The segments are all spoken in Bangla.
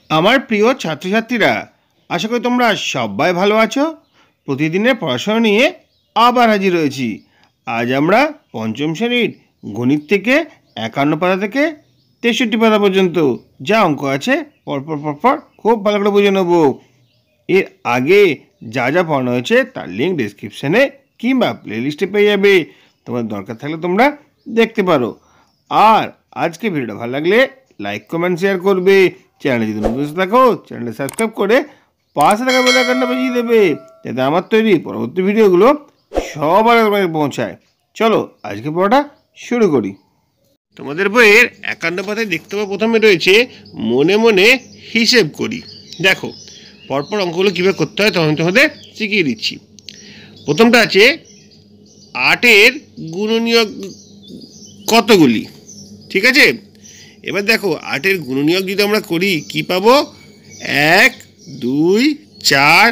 আমার প্রিয় ছাত্রছাত্রীরা, আশা করি তোমরা সবাই ভালো আছো। প্রতিদিনের পড়াশোনা নিয়ে আবার হাজির হয়েছি। আজ আমরা পঞ্চম শ্রেণীর গণিত থেকে ৫১ পাতা থেকে ৬৩ পাতা পর্যন্ত যা অঙ্ক আছে পরপর খুব ভালো করে বুঝে নেব। এর আগে যা যা পড়ানো হয়েছে তার লিঙ্ক ডেসক্রিপশানে কিংবা প্লেলিস্টে পেয়ে যাবে। তোমার দরকার থাকলে তোমরা দেখতে পারো। আর আজকে ভিডিওটা ভালো লাগলে লাইক কমেন্ট শেয়ার করবে। চ্যানেলে যদি নতুন থাকো চ্যানেলটা সাবস্ক্রাইব করে পাশে থাকা বেল আইকনটা বাজিয়ে দেবে, যাতে আমার তৈরি পরবর্তী ভিডিওগুলো সবার আগে পৌঁছায়। চলো আজকে পড়াটা শুরু করি। তোমাদের বইয়ের ৫১ পাতায় দেখতে পাবো প্রথমে রয়েছে মনে মনে হিসেব করি। দেখো পরপর অঙ্কগুলো কীভাবে করতে হয় তখন তোমাদের শিখিয়ে দিচ্ছি। প্রথমটা আছে ৮-এর গুণনীয়ক কতগুলি। ঠিক আছে, এবার দেখো ৮-এর গুণনীয়ক যদি আমরা করি কি পাবো? ১, ২, ৪,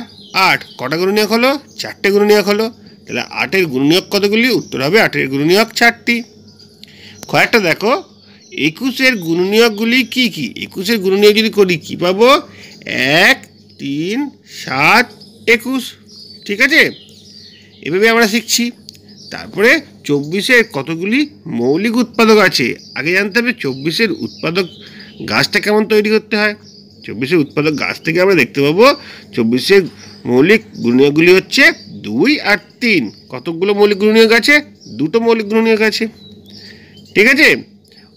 ৮। কটা গুণনীয়ক হলো? ৪টে গুণনীয়ক হলো। তাহলে ৮-এর গুণনীয়ক কতগুলি? উত্তর হবে ৮-এর গুণনীয়ক ৪টি। কয়েকটা দেখো ২১-এর গুণনীয়কগুলি কি কি? ২১-এর গুণনীয়ক যদি করি কি পাবো? ১, ৩, ৭, ২১। ঠিক আছে, এভাবে আমরা শিখছি। তারপরে ২৪-এর কতগুলি মৌলিক উৎপাদক আছে। আগে জানতে হবে ২৪-এর উৎপাদক গাছটা কেমন তৈরি করতে হয়। ২৪-এর উৎপাদক গাছ থেকে আমরা দেখতে পাবো ২৪-এর মৌলিক গুণনীয়কগুলি হচ্ছে ২ আর ৩। কতগুলো মৌলিক গুণনীয়ক আছে? দুটো মৌলিক গুণনীয়ক আছে। ঠিক আছে,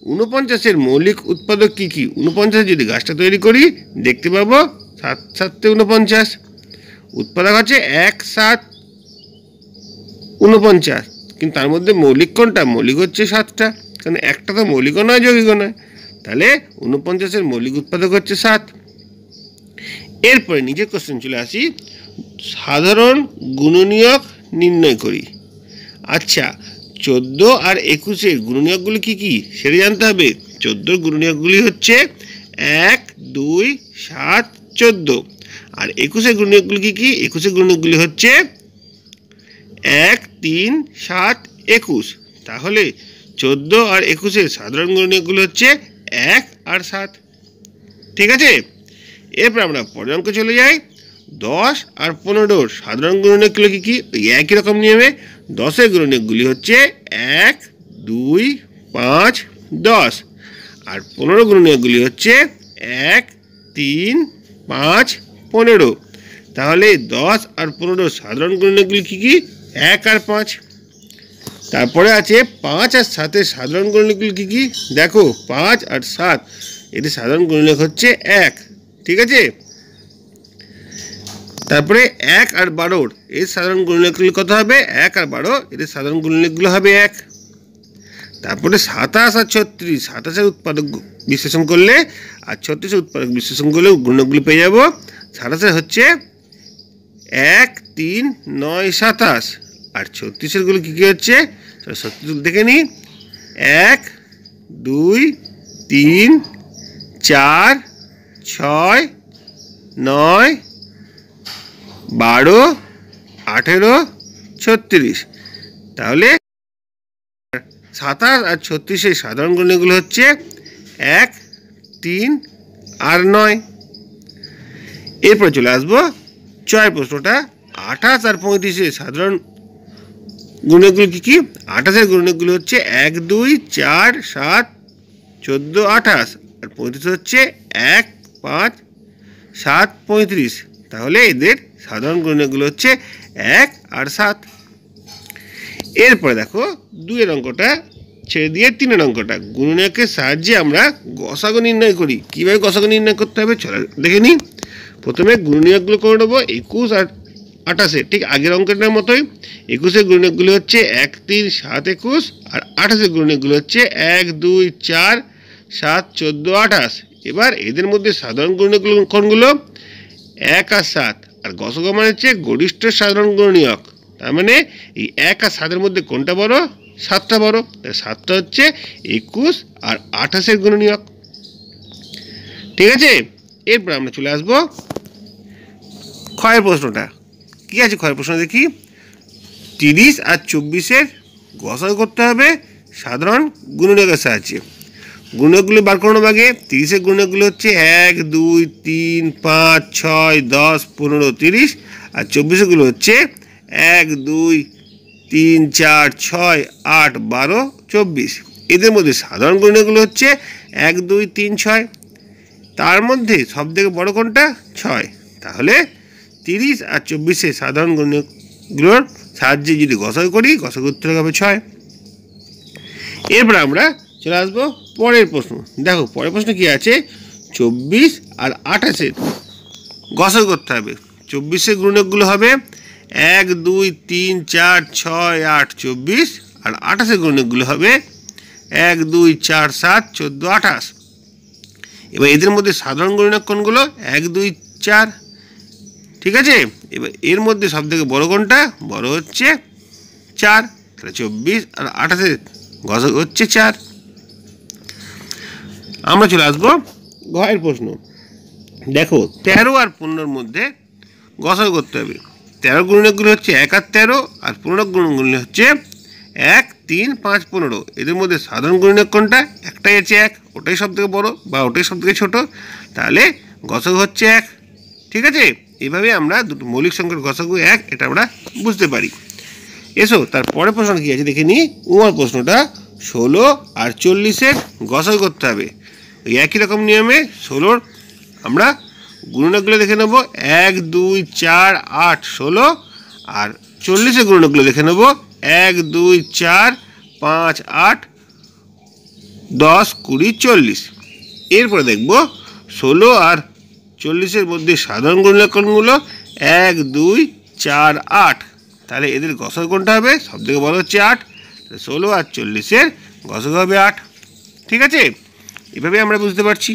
৪৯-এর মৌলিক উৎপাদক কি কি? ৪৯ যদি গাছটা তৈরি করি দেখতে পাবো ৭ ৭ ৪৯। উৎপাদক আছে ১ ৭ ৪৯, কিন্তু তার মধ্যে মৌলিক কোনটা? মৌলিক হচ্ছে ৭টা, কারণ একটা তো মৌলিকও নয় যৌগিকও নয়। তাহলে ৪৯-এর মৌলিক উৎপাদক হচ্ছে ৭। এরপরে নিজের কোশ্চেন চলে আসি, সাধারণ গুণনীয়ক নির্ণয় করি। আচ্ছা, ১৪ আর ২১-এর গুণনীয়কগুলি কি কি সেটা জানতে হবে। ১৪-র গুণনীয়কগুলি হচ্ছে ১, ২, ৭, ১৪। আর ২১-এর গুণনীয়কগুলি কি কি? ২১-এর গুণনীয়কগুলি হচ্ছে ১, ৩, ৭, ২১। তাহলে ১৪ আর ২১-এর সাধারণ গুণনীয়কগুলো হচ্ছে ১ আর ৭। ঠিক আছে, এরপর আমরা পরের অঙ্কে চলে যাই। ১০ আর ১৫-র সাধারণ গুণনীয়কগুলো কি কি? ওই একই রকম নিয়মে ১০-এর গুণনীয়কগুলি হচ্ছে ১, ২, ৫, ১০। আর ১৫ গুণনীয়কগুলি হচ্ছে ১, ৩, ৫, ১৫। তাহলে ১০ আর ১৫-র সাধারণ গুণনীয়কগুলি কি কি? ১ আর ৫। তারপরে আছে ৫ আর ৭-এর সাধারণ গুণনীয়কগুলি কি কি? দেখো ৫ আর ৭ এদের সাধারণ গুণনীয়ক হচ্ছে ১। ঠিক আছে, তারপরে ১ আর ১২-র এর সাধারণ গুণনীয়কগুলি কত হবে? ১ আর ১২ এদের সাধারণ গুণনীয়কগুলো হবে ১। তারপরে ২৭ আর ৩৬, ২৭-এর উৎপাদক বিশ্লেষণ করলে আর ৩৬-এর উৎপাদক বিশ্লেষণ করলে গুণনীয়কগুলি পেয়ে যাব। ২৭-এর হচ্ছে ১, ৩, ৯, ২৭। আর ৩৬-এর গুলো কী কী হচ্ছে? ৩৬ দেখে নিই। ১, ২, ৩, ৪, ৬, ৯, ১২, ১৮, ৩৬। তাহলে ২৭ আর ৩৬-এর সাধারণ গুণনীয়কগুলো হচ্ছে ১, ৩ আর ৯। এরপর চলে আসবো ছয়ের প্রশ্নটা। ২৮ আর ৩৫-এর সাধারণ গুণনীয়কগুলো কী কী? ২৮-এর গুণনীয়কগুলো হচ্ছে ১, ২, ৪, ৭, ১৪, ২৮। আর ৩৫ হচ্ছে ১, ৫, ৭, ৩৫। তাহলে এদের সাধারণ গুণনীয়কগুলো হচ্ছে ১ আর ৭। এরপরে দেখো ২-এর অঙ্কটা ছেড়ে দিয়ে ৩-এর অঙ্কটা। গুণনীয়কের সাহায্যে আমরা গসাগু নির্ণয় করি। কীভাবে গসাগু নির্ণয় করতে হবে চলো দেখে নিই। প্রথমে গুণনীয়কগুলো করে নেবো ২১ আর ২৮-এর, ঠিক আগের অঙ্কটার মতোই। ২১-এর গুণনীয়কগুলো হচ্ছে ১, ৩, ৭, ২১। আর ২৮-এর গুণনীয়কগুলো হচ্ছে ১, ২, ৪, ৭, ১৪, ২৮। এবার এদের মধ্যে সাধারণ গুণনীয়কগুলো কোনগুলো? ১ আর ৭। আর গসাগু মানে হচ্ছে গরিষ্ঠ সাধারণ গুণনীয়ক। তার মানে এই ১ আর ৭-এর মধ্যে কোনটা বড়? ৭টা বড়। তাই ৭টা হচ্ছে ২১ আর ২৮-এর গুণনীয়ক। ঠিক আছে, এরপর আমরা চলে আসবো ক্ষয়ের প্রশ্নটা। কি আছে ক্ষয়ের প্রশ্ন দেখি। ৩০ আর ২৪-এর গসাগু করতে হবে সাধারণ গুণনীয়কের সাহায্যে। গুণকগুলো বার করানো আগে 30-এর গুণকগুলো হচ্ছে 1, 2, 3, 5, 6, 10, 15, 30, আর 24-এগুলো হচ্ছে 1, 2, 3, 4, 6, 8, 12, 24। এদের মধ্যে সাধারণ গুণকগুলো হচ্ছে 1, 2, 3, 6। তার মধ্যে সবথেকে বড় কোনটা? 6। তাহলে 30 আর 24-এর সাধারণ গুণকগুলোর সাহায্যে যদি গসাগু করি, গসাগু উত্তর হবে 6। এরপর আমরা চলে আসবো পরের প্রশ্ন। দেখো পরের প্রশ্ন কি আছে, 24 আর 28-এর গসাগু করতে হবে। 24-এর গুণকগুলো হবে 1, 2, 3, 4, 6, 8, 24, আর 28-এর গুণকগুলো হবে 1, 2, 4, 7, 14, 28। এবার এদের মধ্যে সাধারণ গুণক কোনগুলো? 1, 2, 4। ঠিক আছে, এবার এর মধ্যে সবথেকে বড় কোনটা? বড় হচ্ছে 4। তাহলে 24 আর 28-এর গসাগু হচ্ছে 4। আমরা চলে আসবো ঘয়ের প্রশ্ন। দেখো 13 আর 15-এর মধ্যে গসাগু করতে হবে। 13 গুণকগুলো হচ্ছে 1 আর 13, আর 15 গুণকগুলো হচ্ছে 1, 3, 5, 15। এদের মধ্যে সাধারণ গুণক কোনটা? একটাই আছে 1, ওটাই সব থেকে বড় বা ওটাই সব থেকে ছোটো, তাহলে গসাগু হচ্ছে 1। ঠিক আছে, এইভাবে আমরা দুটো মৌলিক সংখ্যার গসাগু 1 এটা আমরা বুঝতে পারি। এসো তারপরে প্রশ্ন কী আছে দেখে নিই। উমার প্রশ্নটা 16 আর 40-এর গসাগু করতে হবে। ওই একই রকম নিয়মে 16-র আমরা গুণনকগুলো দেখে নেব, 1, 2, 4, 8, 16, আর 40-এর গুণনকগুলো দেখে নেব, 1, 2, 4, 5, 8, 10, 20, 40। এরপরে দেখব 16 আর 40-এর মধ্যে সাধারণ গুণক কোনগুলো? 1, 2, 4, 8। তাহলে এদের গসাগু কোনটা হবে? সবথেকে বড় হচ্ছে 8। 16 আর 40-এর গসাগু হবে 8। ঠিক আছে, এভাবে আমরা বুঝতে পারছি।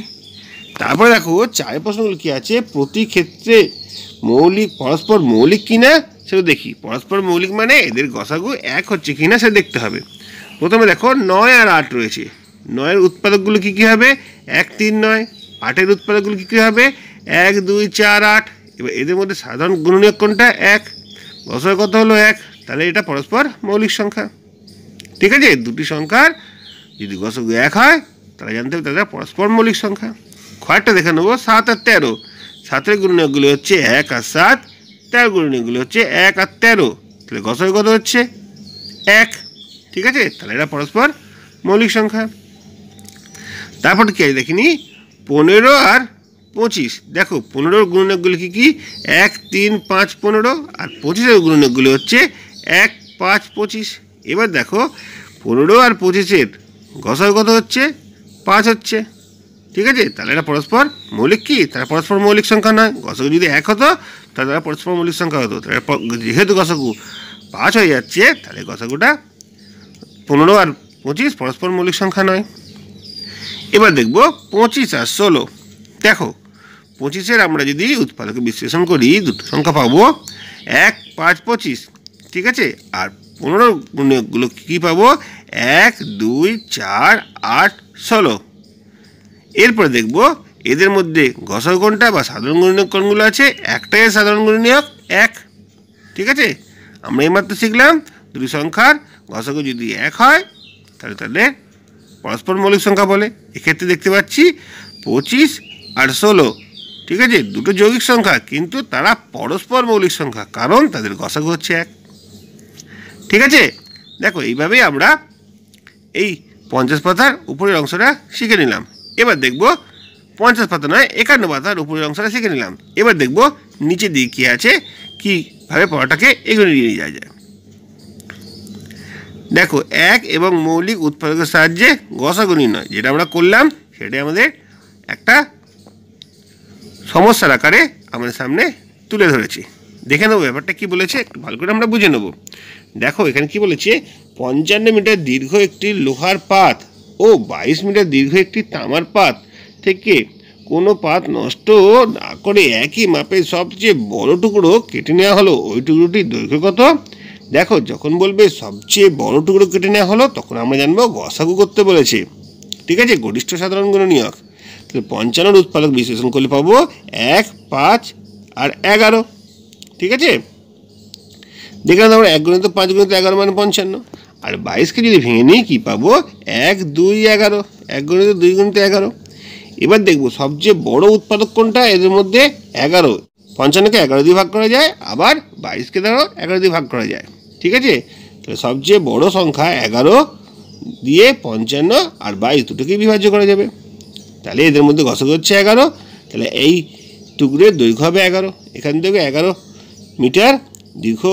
তারপরে দেখো 4 প্রশ্নগুলো কি আছে, প্রতি ক্ষেত্রে মৌলিক পরস্পর মৌলিক কিনা সেটা দেখি। পরস্পর মৌলিক মানে এদের গসাগু 1 হচ্ছে কিনা সেটা দেখতে হবে। প্রথমে দেখো 9 আর 8 রয়েছে। 9-এর উৎপাদকগুলো কী কী হবে? 1, 3, 9। 8-এর উৎপাদকগুলো কী কী হবে? 1, 2, 4, 8। এবার এদের মধ্যে সাধারণ গুণনীয়ক কোনটা? 1। গসাগু কত হলো? 1। তাহলে এটা পরস্পর মৌলিক সংখ্যা। ঠিক আছে, দুটি সংখ্যার যদি গসাগু 1 হয় তাহলে জানতে হবে তাদের পরস্পর মৌলিক সংখ্যা। খয়েরটা দেখে নেবো 7 আর 13। 7-এর গুণনীয়কগুলো হচ্ছে 1 আর 7। 13 গুণনীয়কগুলো হচ্ছে 1 আর 13। তাহলে গসাগু কত হচ্ছে? 1। ঠিক আছে, তাহলে এটা পরস্পর মৌলিক সংখ্যা। তারপর কি আছে দেখিনি, 15 আর 25। দেখো 15-র গুণনীয়কগুলো কী কী? 1, 3, 5, 15, আর 25-এর গুণনীয়কগুলো হচ্ছে 1, 5, 25। এবার দেখো 15 আর 25-এর গসাগু কত হচ্ছে? 5 হচ্ছে। ঠিক আছে, তাহলে এটা পরস্পর মৌলিক কি? তারা পরস্পর মৌলিক সংখ্যা নয়। গসাগু যদি 1 হতো তাহলে তারা পরস্পর মৌলিক সংখ্যা হতো। তাহলে যেহেতু গসাগু 5 হয়ে যাচ্ছে, তাহলে গসাগুটা 15 আর 25 পরস্পর মৌলিক সংখ্যা নয়। এবার দেখব 25 আর 16। দেখো 25-এর আমরা যদি উৎপাদকে বিশ্লেষণ করি দুটো সংখ্যা পাবো, 1, 5, 25। ঠিক আছে, আর 15 গুণকগুলো কী পাবো? 1, 2, 4, 8, 16। এরপরে দেখব এদের মধ্যে গসাগু কোনটা বা সাধারণ গুণনীয়ক কোনগুলো আছে? একটাই সাধারণ গুণনীয়ক 1। ঠিক আছে, আমরা এইমাত্র শিখলাম দুটি সংখ্যার গসাগু যদি 1 হয় তাহলে তাদের পরস্পর মৌলিক সংখ্যা বলে। এক্ষেত্রে দেখতে পাচ্ছি 25 আর 16। ঠিক আছে, দুটো যৌগিক সংখ্যা কিন্তু তারা পরস্পর মৌলিক সংখ্যা, কারণ তাদের গসাগু হচ্ছে 1। ঠিক আছে, দেখো এইভাবেই আমরা এই 50 পাতার উপরের অংশটা শিখে নিলাম। এবার দেখব 50 পাতা নয় 51 পাতার উপরের অংশটা শিখে নিলাম। এবার দেখব নিচের দিকে কী আছে, কীভাবে পড়াটাকে এগিয়ে নিয়ে যাওয়া যায়। দেখো 1 এবং মৌলিক উৎপাদকের সাহায্যে গসাগু নির্ণয়, যেটা আমরা করলাম সেটাই আমাদের একটা সমস্যার আকারে আমাদের সামনে তুলে ধরেছি। দেখে নেবো ব্যাপারটা কী বলেছে, একটু ভালো করে আমরা বুঝে নেব। দেখো এখানে কি বলেছে, 55 মিটার দীর্ঘ একটি লোহার পাত ও 22 মিটার দীর্ঘ একটি তামার পাত থেকে কোনো পাত নষ্ট না করে একই মাপের সবচেয়ে বড় টুকরো কেটে নেওয়া হলো। ওই টুকরোটির দৈর্ঘ্য কত? দেখো যখন বলবে সবচেয়ে বড় টুকরো কেটে নেওয়া হলো তখন আমরা জানবো গসাগু করতে বলেছে। ঠিক আছে, গরিষ্ঠ সাধারণ গুণনীয়ক। তাহলে 55-র উৎপাদক বিশ্লেষণ করলে পাবো 1, 5 আর 11। ঠিক আছে, দেখলাম আমরা 1 × 5 × 11 মানে 55। আর 22কে যদি ভেঙে নিই কী পাবো? 1 2 11, 1 গুণিত 2 গুণিত 11। এবার দেখবো সবচেয়ে বড় উৎপাদক কোনটা এদের মধ্যে? 11। 55কে 11 দিয়ে ভাগ করা যায়, আবার 22কে ধরো 11 দিয়ে ভাগ করা যায়। ঠিক আছে, তাহলে সবচেয়ে বড় সংখ্যা 11 দিয়ে 55 আর 22 দুটোকেই বিভাজ্য করা যাবে। তাহলে এদের মধ্যে গসাগু হচ্ছে 11। তাহলে এই টুকরের দৈর্ঘ্য হবে 11। এখান থেকে 11 মিটার দীর্ঘ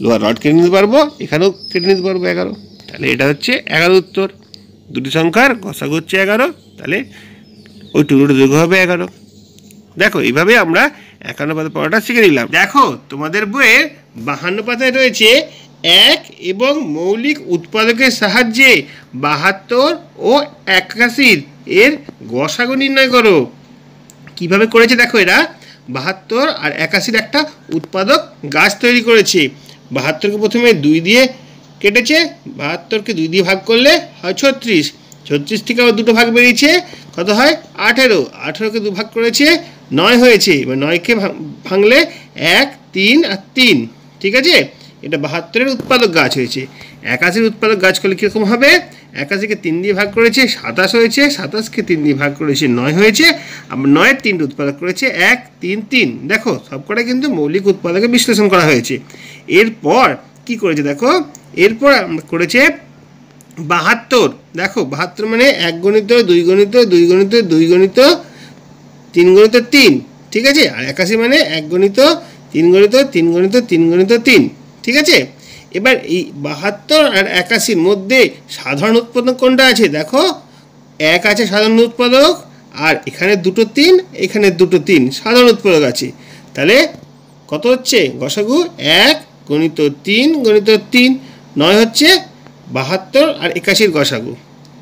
লোহার রড কেটে নিতে পারবো, এখানেও কেটে নিতে পারবো 11। তাহলে এটা হচ্ছে 11 উত্তর। দুটি সংখ্যার গসাগু হচ্ছে 11, তাহলে ওই টুকরোটার দৈর্ঘ্য হবে 11। দেখো এইভাবে আমরা 51 পাতা পড়াটা শিখে নিলাম। দেখো তোমাদের বইয়ের 52 পাতায় রয়েছে 1 এবং মৌলিক উৎপাদকের সাহায্যে 72 ও 81 এর গসাগু নির্ণয় করো। কিভাবে করেছে দেখো, এরা 72 আর 81 একটা উৎপাদক গাছ তৈরি করেছে। 72কে প্রথমে 2 দিয়ে কেটেছে, 72কে 2 দিয়ে ভাগ করলে হয় 36, 36 থেকে আবার দুটো ভাগ বেরিয়েছে, কত হয়? 18, 18কে 2 ভাগ করেছে 9 হয়েছে। এবার 9কে ভাঙলে 1 3 আর 3। ঠিক আছে, এটা 72-এর উৎপাদক গাছ হয়েছে। 81-এর উৎপাদক গাছ করলে কীরকম হবে? 81কে 3 দিয়ে ভাগ করেছে 27 হয়েছে, 27কে 3 দিয়ে ভাগ করেছে 9 হয়েছে, আবার 9-এর 3টে উৎপাদক করেছে 1 3 3। দেখো সবকটা কিন্তু মৌলিক উৎপাদকে বিশ্লেষণ করা হয়েছে। এরপর কি করেছে দেখো, এরপর করেছে 72। দেখো 72 মানে 1 গণিত 2 গণিত 2 গণিত 2 গণিত 3 গণিত 3। ঠিক আছে, আর 81 মানে 1 গণিত 3 গণিত 3 গণিত 3 গণিত 3। ঠিক আছে, এবার এই 72 আর 81-র মধ্যে সাধারণ উৎপাদক কোনটা আছে? দেখো 1 আছে সাধারণ উৎপাদক, আর এখানে দুটো 3, এখানে দুটো 3 সাধারণ উৎপাদক আছে। তাহলে কত হচ্ছে গসাগু? 1 গণিত 3 গণিত 3, 9 হচ্ছে 72 আর 81-র গসাগু।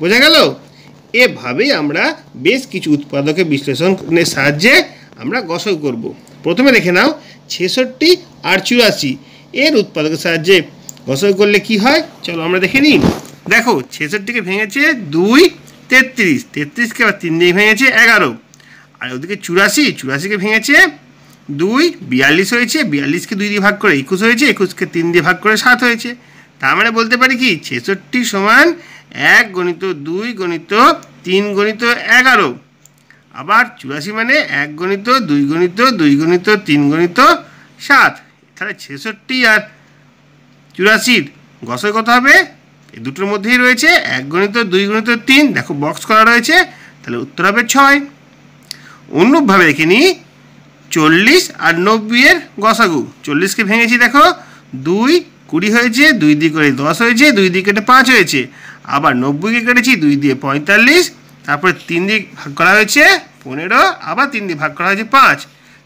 বোঝা গেল? এভাবেই আমরা বেশ কিছু উৎপাদকের বিশ্লেষণের সাহায্যে আমরা গসাগু করব। প্রথমে দেখে নাও 66 আর 84 এর উৎপাদকের সাহায্যে গসাগু করলে কি হয়, চলো আমরা দেখে নিই। দেখো 66কে ভেঙেছে 2 33, 33কে আবার 3 দিয়ে ভেঙেছে 11, আর ওদিকে 84কে ভেঙেছে 2 42 হয়েছে, 42কে 2 দিয়ে ভাগ করে 21 হয়েছে, 21কে 3 দিয়ে ভাগ করে 7 হয়েছে। তার মানে বলতে পারি কি 66 সমান 1 গণিত 2 গণিত 3 গণিত 11, আবার 84 মানে 1 গণিত 2 গণিত 2 গণিত 3 গণিত 7। তাহলে 66 আর 84-র গসাগু কত হবে? এই দুটোর মধ্যেই রয়েছে 1 গণিত 2 গণিত 3, দেখো বক্স করা রয়েছে, তাহলে উত্তর হবে 6। অনুরূপভাবে দেখে নিই 40 আর 90 এর গসাগু। 40কে ভেঙেছি, দেখো 2 20 হয়েছে, 2 দিয়ে করে 10 হয়েছে, 2 দিয়ে কেটে 5 হয়েছে, আবার 90কে কেটেছি 2 দিয়ে 45, তারপরে 3 দিয়ে ভাগ করা হয়েছে 15, আবার 3 দিয়ে ভাগ করা হয়েছে 5।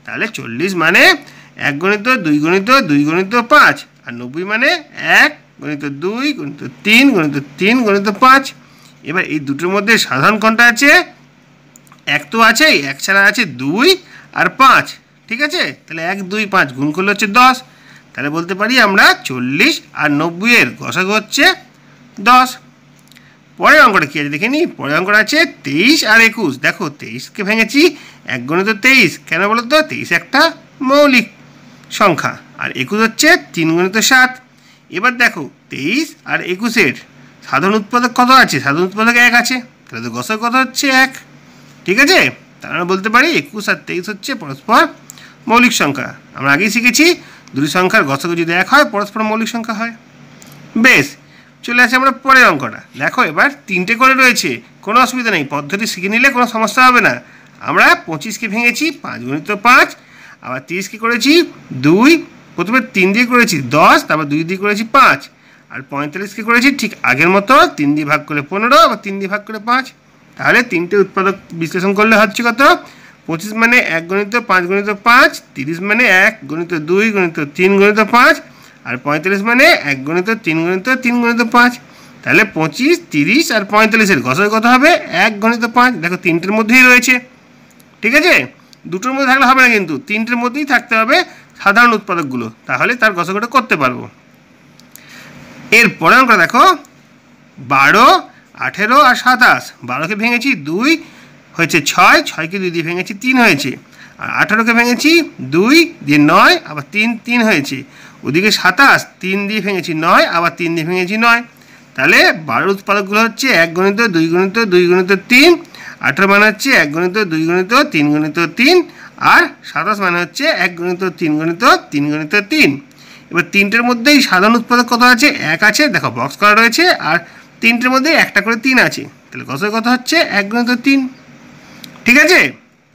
তাহলে 40 মানে 1 গণিত 2 গণিত 2 গণিত 5, আর 90 মানে 1 গণিত 2 গণিত 3 গণিত 3 গণিত 5। এবার এই দুটোর মধ্যে সাধারণ কোনটা আছে? 1 তো আছেই, 1 ছাড়া আছে 2 আর 5। ঠিক আছে, তাহলে 1 2 5 গুণ করলে হচ্ছে 10। তাহলে বলতে পারি আমরা 40 আর 90 এর গসাগু হচ্ছে 10। পরের অঙ্কটা কী আছে দেখে নিই। পরের অঙ্কটা আছে 23 আর 21। দেখো 23কে ভেঙেছি 1 গণিত 23, কেন বলো তো? 23 একটা মৌলিক সংখ্যা, আর 21 হচ্ছে 3 গণিত 7। এবার দেখো 23 আর 21-এর সাধারণ উৎপাদক কত আছে? সাধারণ উৎপাদক 1 আছে, তাহলে তো গসাগু কত হচ্ছে? 1। ঠিক আছে, তাহলে বলতে পারি 21 আর 23 হচ্ছে পরস্পর মৌলিক সংখ্যা। আমরা আগেই শিখেছি দুটি সংখ্যার গসাগু যদি 1 হয় পরস্পর মৌলিক সংখ্যা হয়। বেশ, চলে আসে আমরা পরের অঙ্কটা। দেখো এবার 3টে করে রয়েছে, কোনো অসুবিধা নেই, পদ্ধতি শিখে নিলে কোনো সমস্যা হবে না। আমরা 25কে ভেঙেছি 5 গণিত 5, আবার 30কে করেছি 2, প্রথমে 3 দিয়ে করেছি 10, তারপর 2 দিয়ে করেছি 5, আর 45কে করেছি ঠিক আগের মতো 3 দিয়ে ভাগ করে 15, আবার 3 দিয়ে ভাগ করে 5। তাহলে 3টে উৎপাদক বিশ্লেষণ করলে হচ্ছে কত? 25 মানে 1 গণিত 5 গণিত 5, 30 মানে 1 গণিত 2 গণিত 3 গণিত 5, আর 45 মানে 1 গণিত 3 গণিত 3 গণিত 5। তাহলে 25 30 আর 45-এর গসাগু কত হবে? 1 গণিত 5। দেখো 3টের মধ্যেই রয়েছে। ঠিক আছে, দুটোর মধ্যে থাকলে হবে না, কিন্তু 3টের মধ্যেই থাকতে হবে সাধারণ উৎপাদকগুলো, তাহলে তার গসাগুটা করতে পারবো। এরপরে অঙ্কটা দেখো 12 18 আর 27। 12কে ভেঙেছি 2 হয়েছে 6, 6কে 2 দিয়ে ভেঙেছি 3 হয়েছে, আর 18কে ভেঙেছি 2 দিয়ে 9, আবার 3 3 হয়েছে, ওদিকে 27 3 দিয়ে ভেঙেছি 9, আবার 3 দিয়ে ভেঙেছি 9। তাহলে 12 উৎপাদকগুলো হচ্ছে 1 গণিত 2 গণিত 2 গণিত 3, 18 মানে হচ্ছে 1 গণিত 2 গণিত 3 গণিত 3, আর 27 মানে হচ্ছে 1 গণিত 3 গণিত 3 গণিত 3। এবার তিনটের মধ্যেই সাধারণ উৎপাদক কত আছে? 1 আছে, দেখো বক্স করা রয়েছে, আর তিনটের মধ্যে একটা করে 3 আছে, তাহলে গসক কত হচ্ছে? 1 গণিত 3। ঠিক আছে,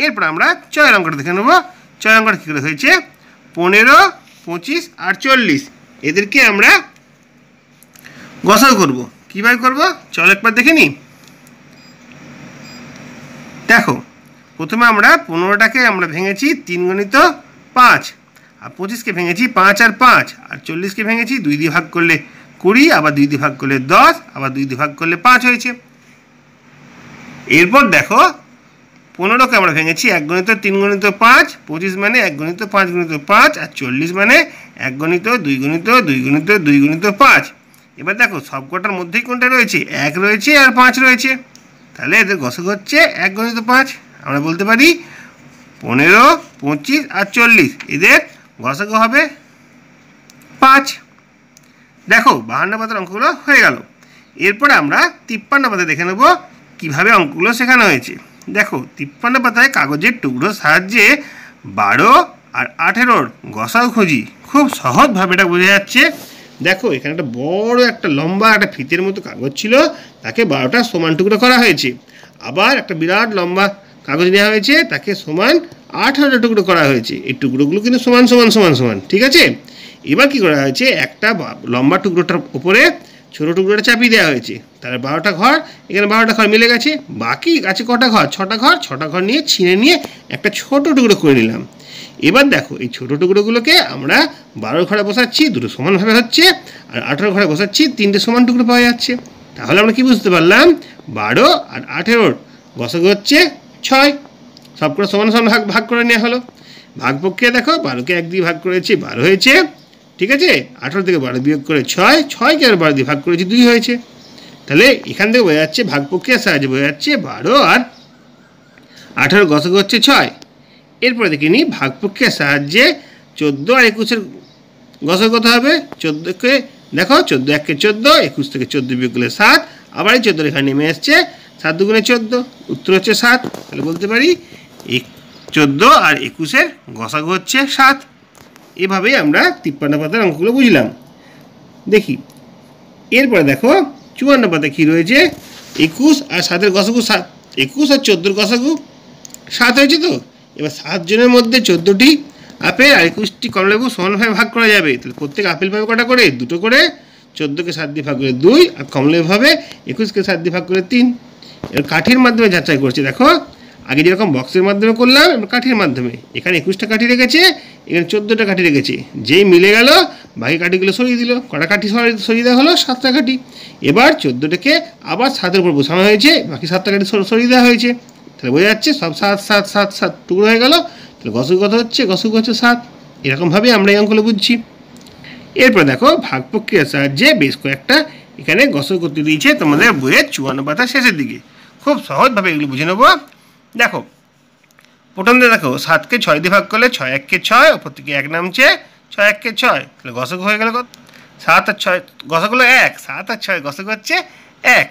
এরপর আমরা ছয়ের অঙ্কটা দেখে নেবো। ছয় অঙ্কটা কী করে হয়েছে? 15, 25 আর 40 এদেরকে আমরা গসক করবো। কীভাবে করবো চল একবার দেখে নিই। দেখো, প্রথমে আমরা 15টাকে আমরা ভেঙেছি 3 গণিত 5, আর 25কে ভেঙেছি 5 আর 5, আর 40কে ভেঙেছি 2 দিয়ে ভাগ করলে 20, আবার 2 দিয়ে ভাগ করলে 10, আবার 2 দিয়ে ভাগ করলে 5 হয়েছে। এরপর দেখো 15কে আমরা ভেঙেছি 1 গণিত 3 গণিত 5, 25 মানে 1 গণিত 5 গণিত 5, আর 40 মানে 1 গণিত 2 গণিত 2 গণিত 2 গণিত 5। এবার দেখো সবকটার মধ্যেই কোনটা রয়েছে? 1 রয়েছে আর 5 রয়েছে, তাহলে এদের গসক হচ্ছে 1 গণিত 5। আমরা বলতে পারি 15, 25 আর 40 এদের গসক হবে 5। দেখো 52 পাতার অঙ্কগুলো হয়ে গেল। এরপরে আমরা 53 পাতায় দেখে নেব কীভাবে অঙ্কগুলো শেখানো হয়েছে। দেখো 53 পাতায় কাগজের টুকরোর সাহায্যে 12 আর 18-র গসাও খুঁজি। খুব সহজভাবে এটা বোঝা যাচ্ছে। দেখো এখানে একটা বড় একটা লম্বা একটা ফিতের মতো কাগজ ছিল, তাকে 12টা সমান টুকরো করা হয়েছে। আবার একটা বিরাট লম্বা কাগজ নেওয়া হয়েছে, তাকে সমান 18টা টুকরো করা হয়েছে। এই টুকরোগুলো কিন্তু সমান সমান সমান সমান, ঠিক আছে। এবার কি করা হয়েছে? একটা লম্বা টুকরোটার উপরে ছোটো টুকরোটা চাপিয়ে দেওয়া হয়েছে, তার 12টা ঘর, এখানে 12টা ঘর মিলে গেছে। বাকি আছে কটা ঘর? 6টা ঘর। 6টা ঘর নিয়ে ছিঁড়ে নিয়ে একটা ছোট টুকরো করে নিলাম। এবার দেখো এই ছোটো টুকরোগুলোকে আমরা 12 ঘরে বসাচ্ছি, দুটো সমানভাবে হচ্ছে, আর 18 ঘরে বসাচ্ছি, 3টে সমান টুকরো পাওয়া যাচ্ছে। তাহলে আমরা কি বুঝতে পারলাম? 12 আর 18-র গসক হচ্ছে 6। সবকটা সমান সমান ভাগ করে নেওয়া হলো। ভাগ প্রক্রিয়া দেখো, 12কে 1 দিয়ে ভাগ করেছি, 12 হয়েছে, ঠিক আছে। 18 থেকে 12 বিয়োগ করে 6, 6কে আর 12 দিয়ে ভাগ করেছি, 2 হয়েছে। তাহলে এখান থেকে বোঝা যাচ্ছে, ভাগ প্রক্রিয়ার সাহায্যে বোঝা যাচ্ছে 12 আর 18-র গসক হচ্ছে 6। এরপরে দেখে নিই ভাগ প্রক্রিয়ার সাহায্যে 14 আর 21-এর গসক কত হবে? 14কে দেখো, 14 1 কে 14, 21 থেকে 14 বিয়োগ করলে 7, আবার এই 14 এখানে নেমে আসছে, 7 দুগুণে 14, উত্তর হচ্ছে 7। তাহলে বলতে পারি 14 আর 21-এর গসক হচ্ছে 7। এভাবেই আমরা 53 পাতার অঙ্কগুলো বুঝলাম। দেখি এরপরে দেখো 54 পাতায় কী রয়েছে? 21 আর 7-এর গসক 7, 21 আর 14-র গসক 7 হয়েছে। তো এবার 7 জনের মধ্যে 14টি আপেল আর 21টি কমলালেবু সমানভাবে ভাগ করা যাবে। তাহলে প্রত্যেক আপেল পাবে কটা করে? 2টো করে। 14কে 7 দিয়ে ভাগ করে 2, আর কমলালেবু হবে 21কে 7 দিয়ে ভাগ করে 3। এবার কাঠির মাধ্যমে যাচাই করছি। দেখো আগে যেরকম বক্সের মাধ্যমে করলাম, এবার কাঠির মাধ্যমে। এখানে 21টা কাঠি রেখেছে, এখানে 14টা কাঠি রেখেছে। যেই মিলে গেল বাকি কাঠিগুলো সরিয়ে দিল। কটা কাঠি সরিয়ে দেওয়া হলো? 7টা কাঠি। এবার 14টাকে আবার 7-এর উপর বসানো হয়েছে, বাকি 7টা কাঠি সরিয়ে দেওয়া হয়েছে। তাহলে বোঝা যাচ্ছে সব 7 7 7 7 টুকরো হয়ে গেল। তাহলে গসক কত হচ্ছে? গসক হচ্ছে 7। এরকমভাবে আমরা এই অঙ্কগুলো বুঝছি। এরপর দেখো ভাগ প্রক্রিয়ার সাহায্যে বেশ কয়েকটা এখানে গসক করতে দিয়েছে তোমাদের বইয়ের 54 পাতার শেষের দিকে। খুব সহজভাবে এগুলো বুঝে নেবো। দেখো প্রথমে দেখো 7কে 6 দিয়ে ভাগ করলে 6 1 কে 6, ওপর থেকে 1 নামছে, 6 1 কে 6, তাহলে গসক হয়ে গেল কত? 7 আর 6 গসক হলো 1, 7 আর 6 গসক হচ্ছে 1।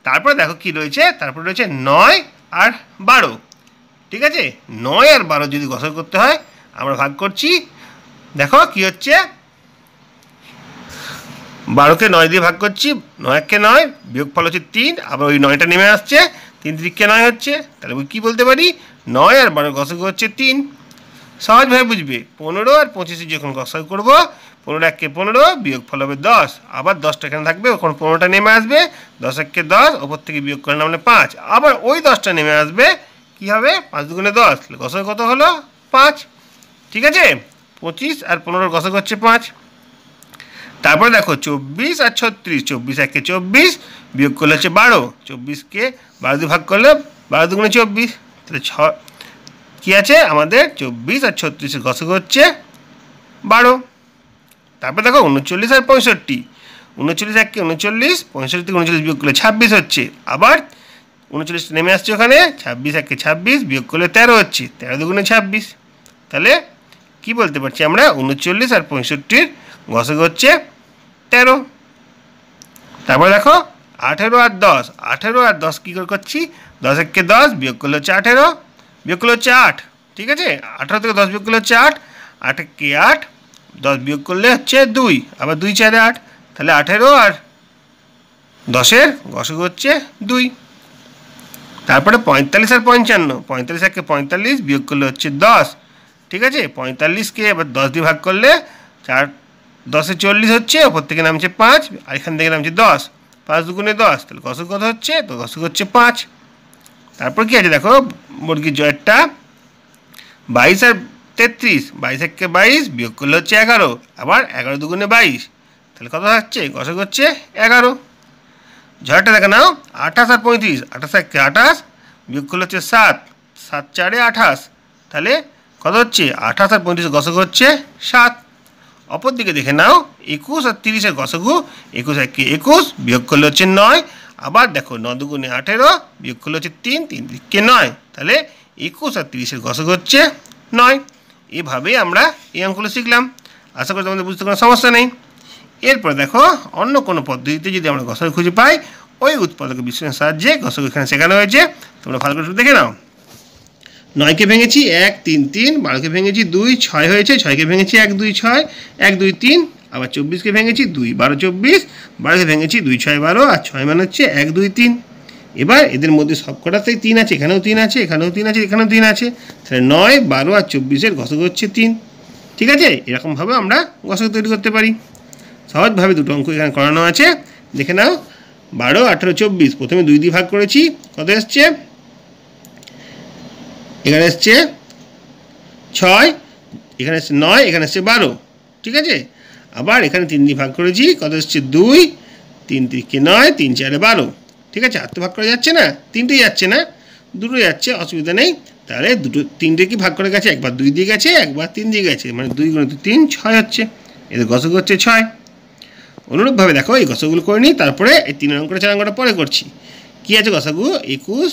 তারপরে দেখো কি রয়েছে? তারপরে রয়েছে 9 আর 12, ঠিক আছে। 9 আর 12 যদি গসক করতে হয় আমরা ভাগ করছি। দেখো কি হচ্ছে? 12কে 9 দিয়ে ভাগ করছি, 9 1 কে 9, বিয়োগফল হচ্ছে 3, আবার ওই 9টা নেমে আসছে, 3 3 কে 9 হচ্ছে। তাহলে কী বলতে পারি? 9 আর 12 গসক হচ্ছে 3। সহজভাবে বুঝবে। 15 আর 25 যখন গসক করবো, 15 1 কে 15, বিয়োগফল হবে 10, আবার 10টা এখানে থাকবে, ওখানে 15টা নেমে আসবে, 10 1 কে 10, ওপর থেকে বিয়োগ করে নামলে 5, আবার ওই 10টা নেমে আসবে, কী হবে? 5 দুগুণে 10, গসক কত হলো? 5, ঠিক আছে। 25 আর 15-র গসক হচ্ছে 5। তারপরে দেখো 24 আর 36, 24 1 কে 24, বিয়োগ করলে হচ্ছে 12, 24কে 12 দিয়ে ভাগ করলে 12 দুগুণে 24, তাহলে 6 কী আছে আমাদের? 24 আর 36-এর গসক হচ্ছে 12। তারপরে দেখো 39 আর 65, 39 1 কে 39, 65 থেকে 39 বিয়োগ করলে 26 হচ্ছে, আবার 39 নেমে আসছে ওখানে, 26 1 কে 26, বিয়োগ করলে 13 হচ্ছে, 13 দুগুণে 26। তাহলে কি বলতে পারছি আমরা? 39 আর 65-র গসক হচ্ছে 13। তারপরে দেখো 18 আর 10, 18 আর 10 কী করে করছি, 10 একে 10 বিয়োগ করলে হচ্ছে 18, বিয়োগ করলে হচ্ছে 8, ঠিক আছে। 18 থেকে 10 বিয়োগ করলে হচ্ছে 8, 8 একে 8, 10 বিয়োগ করলে হচ্ছে 2, আবার 2 4 8, তাহলে 18 আর 10-এর গসক হচ্ছে 2। তারপরে 45 আর 55, 45 একে 45 বিয়োগ করলে হচ্ছে 10, ঠিক আছে। 45কে এবার 10 দিয়ে ভাগ করলে 4 10-এ 40 হচ্ছে, ওপর থেকে নামছে 5, আর এখান থেকে নামছে 10, 5 দুগুণে 10, তাহলে গসক কত হচ্ছে, তো গসক হচ্ছে 5। তারপর কি আছে দেখো বর্গীর জয়েরটা 22 আর 33, 22 একে 22 বিয়োগ করলে হচ্ছে 11, আবার 11 দুগুণে 22, তাহলে কত হচ্ছে, গসক হচ্ছে 11। ঝড়টা দেখে নাও 28 আর 35, 28 একে 28 বিয়োগ করলে হচ্ছে 7, 7 4 28, তাহলে কত হচ্ছে, 28 আর 35 গসক হচ্ছে 7। অপর দিকে দেখে নাও 21 আর 30-এর গসগু, 21 একে 21 বিয়োগ করলে হচ্ছে 9, আবার দেখো 9 দুগুণে 18 বিয়োগ করলে হচ্ছে 3, 3 দিকে 9, তাহলে 21 আর 30-এর গসক হচ্ছে 9। এভাবেই আমরা এই অঙ্কগুলো শিখলাম। আশা করি তোমাদের বুঝতে কোনো সমস্যা নেই। এরপর দেখো অন্য কোনো পদ্ধতিতে যদি আমরা গসক খুঁজে পাই, ওই উৎপাদক বিশ্লেষণের সাহায্যে গসক এখানে শেখানো হয়েছে, তোমরা ভালো করে দেখে নাও। 9কে ভেঙেছি 1 3 3, 12কে ভেঙেছি 2 6 হয়েছে, 6কে ভেঙেছি 1 2 6 1 2 3, আবার 24কে ভেঙেছি 2 12 24, 12কে ভেঙেছি 2 6 12, আর 6 মানে হচ্ছে 1 2 3। এবার এদের মধ্যে সবকটাতেই 3 আছে, এখানেও 3 আছে, এখানেও 3 আছে, এখানেও 3 আছে, তাহলে 9 12 আর 24-এর গসক হচ্ছে 3, ঠিক আছে। এরকমভাবে আমরা গসক তৈরি করতে পারি। সহজভাবে দুটো অঙ্ক এখানে করানো আছে, দেখে নাও। 12 18 24 প্রথমে 2 দিয়ে ভাগ করেছি, কত এসছে, এখানে এসছে 6, এখানে এসছে 9, এখানে এসছে 12, ঠিক আছে। আবার এখানে 3 দিয়ে ভাগ করেছি, কত এসছে 2, 3 3 9, 3 4 12, ঠিক আছে। আর তো ভাগ করা যাচ্ছে না, 3টেই যাচ্ছে না, দুটো যাচ্ছে, অসুবিধা নেই। তাহলে দুটো 3টে কি ভাগ করে গেছে, একবার 2 দিয়ে গেছে, একবার 3 দিয়ে গেছে, মানে 2 গুণিত 3 6 হচ্ছে, এদের গসক হচ্ছে 6। অনুরূপভাবে দেখো এই গসকগুলো করে নিই, তারপরে এই 3 অঙ্কটা 4 অঙ্কটা পরে করছি। কী আছে গসগু, 21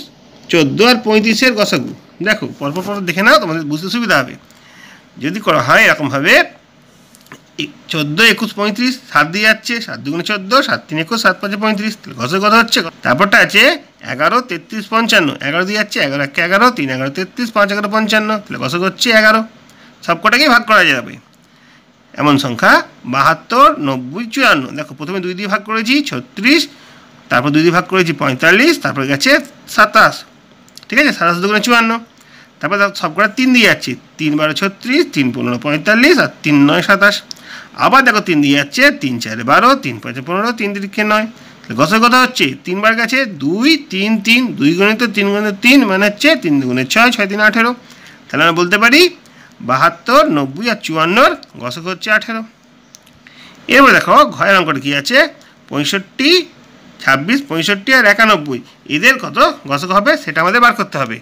14 আর 35-এর গসগু। দেখো পরপর দেখে নাও, তোমাদের বুঝতে সুবিধা হবে। যদি করা হয় এরকমভাবে 14 21 35, 7 দিয়ে যাচ্ছে, 7 দুগুণে 14, 7 3 21, 7 5 35, তাহলে গসক কত হচ্ছে। তারপরটা আছে 11 33 55, 11 দিয়ে যাচ্ছে, 11 একে 11, 3 11 33, 5 11 55, তাহলে গসক হচ্ছে 11। সবকটাকেই ভাগ করা যাবে। এমন সংখ্যা 72 90 54, দেখো প্রথমে 2 দিয়ে ভাগ করেছি 36, তারপর 2 দিয়ে ভাগ করেছি 45, তারপরে গেছে 27, ঠিক আছে। 27 দুগুণে 54, তারপর সবকটা 3 দিয়ে যাচ্ছে, 3 12 36, 3 15 45, আর 3 9 27। আবার দেখো 3 দিয়ে যাচ্ছে, 3 4 12, 3 5 15, 3 3 9, তাহলে গসক কথা হচ্ছে 3 বার গেছে 2 3 3, 2 গুণিত 3 গুণিত 3 মানে হচ্ছে 3 দুগুণে 6, 6 3 18, তাহলে আমরা বলতে পারি 72 90 আর 54-র গসক হচ্ছে 18। এরপর দেখো ঘয়ের অঙ্কটা কী আছে, 65 26 65 আর 91, এদের কত গসক হবে সেটা আমাদের বার করতে হবে,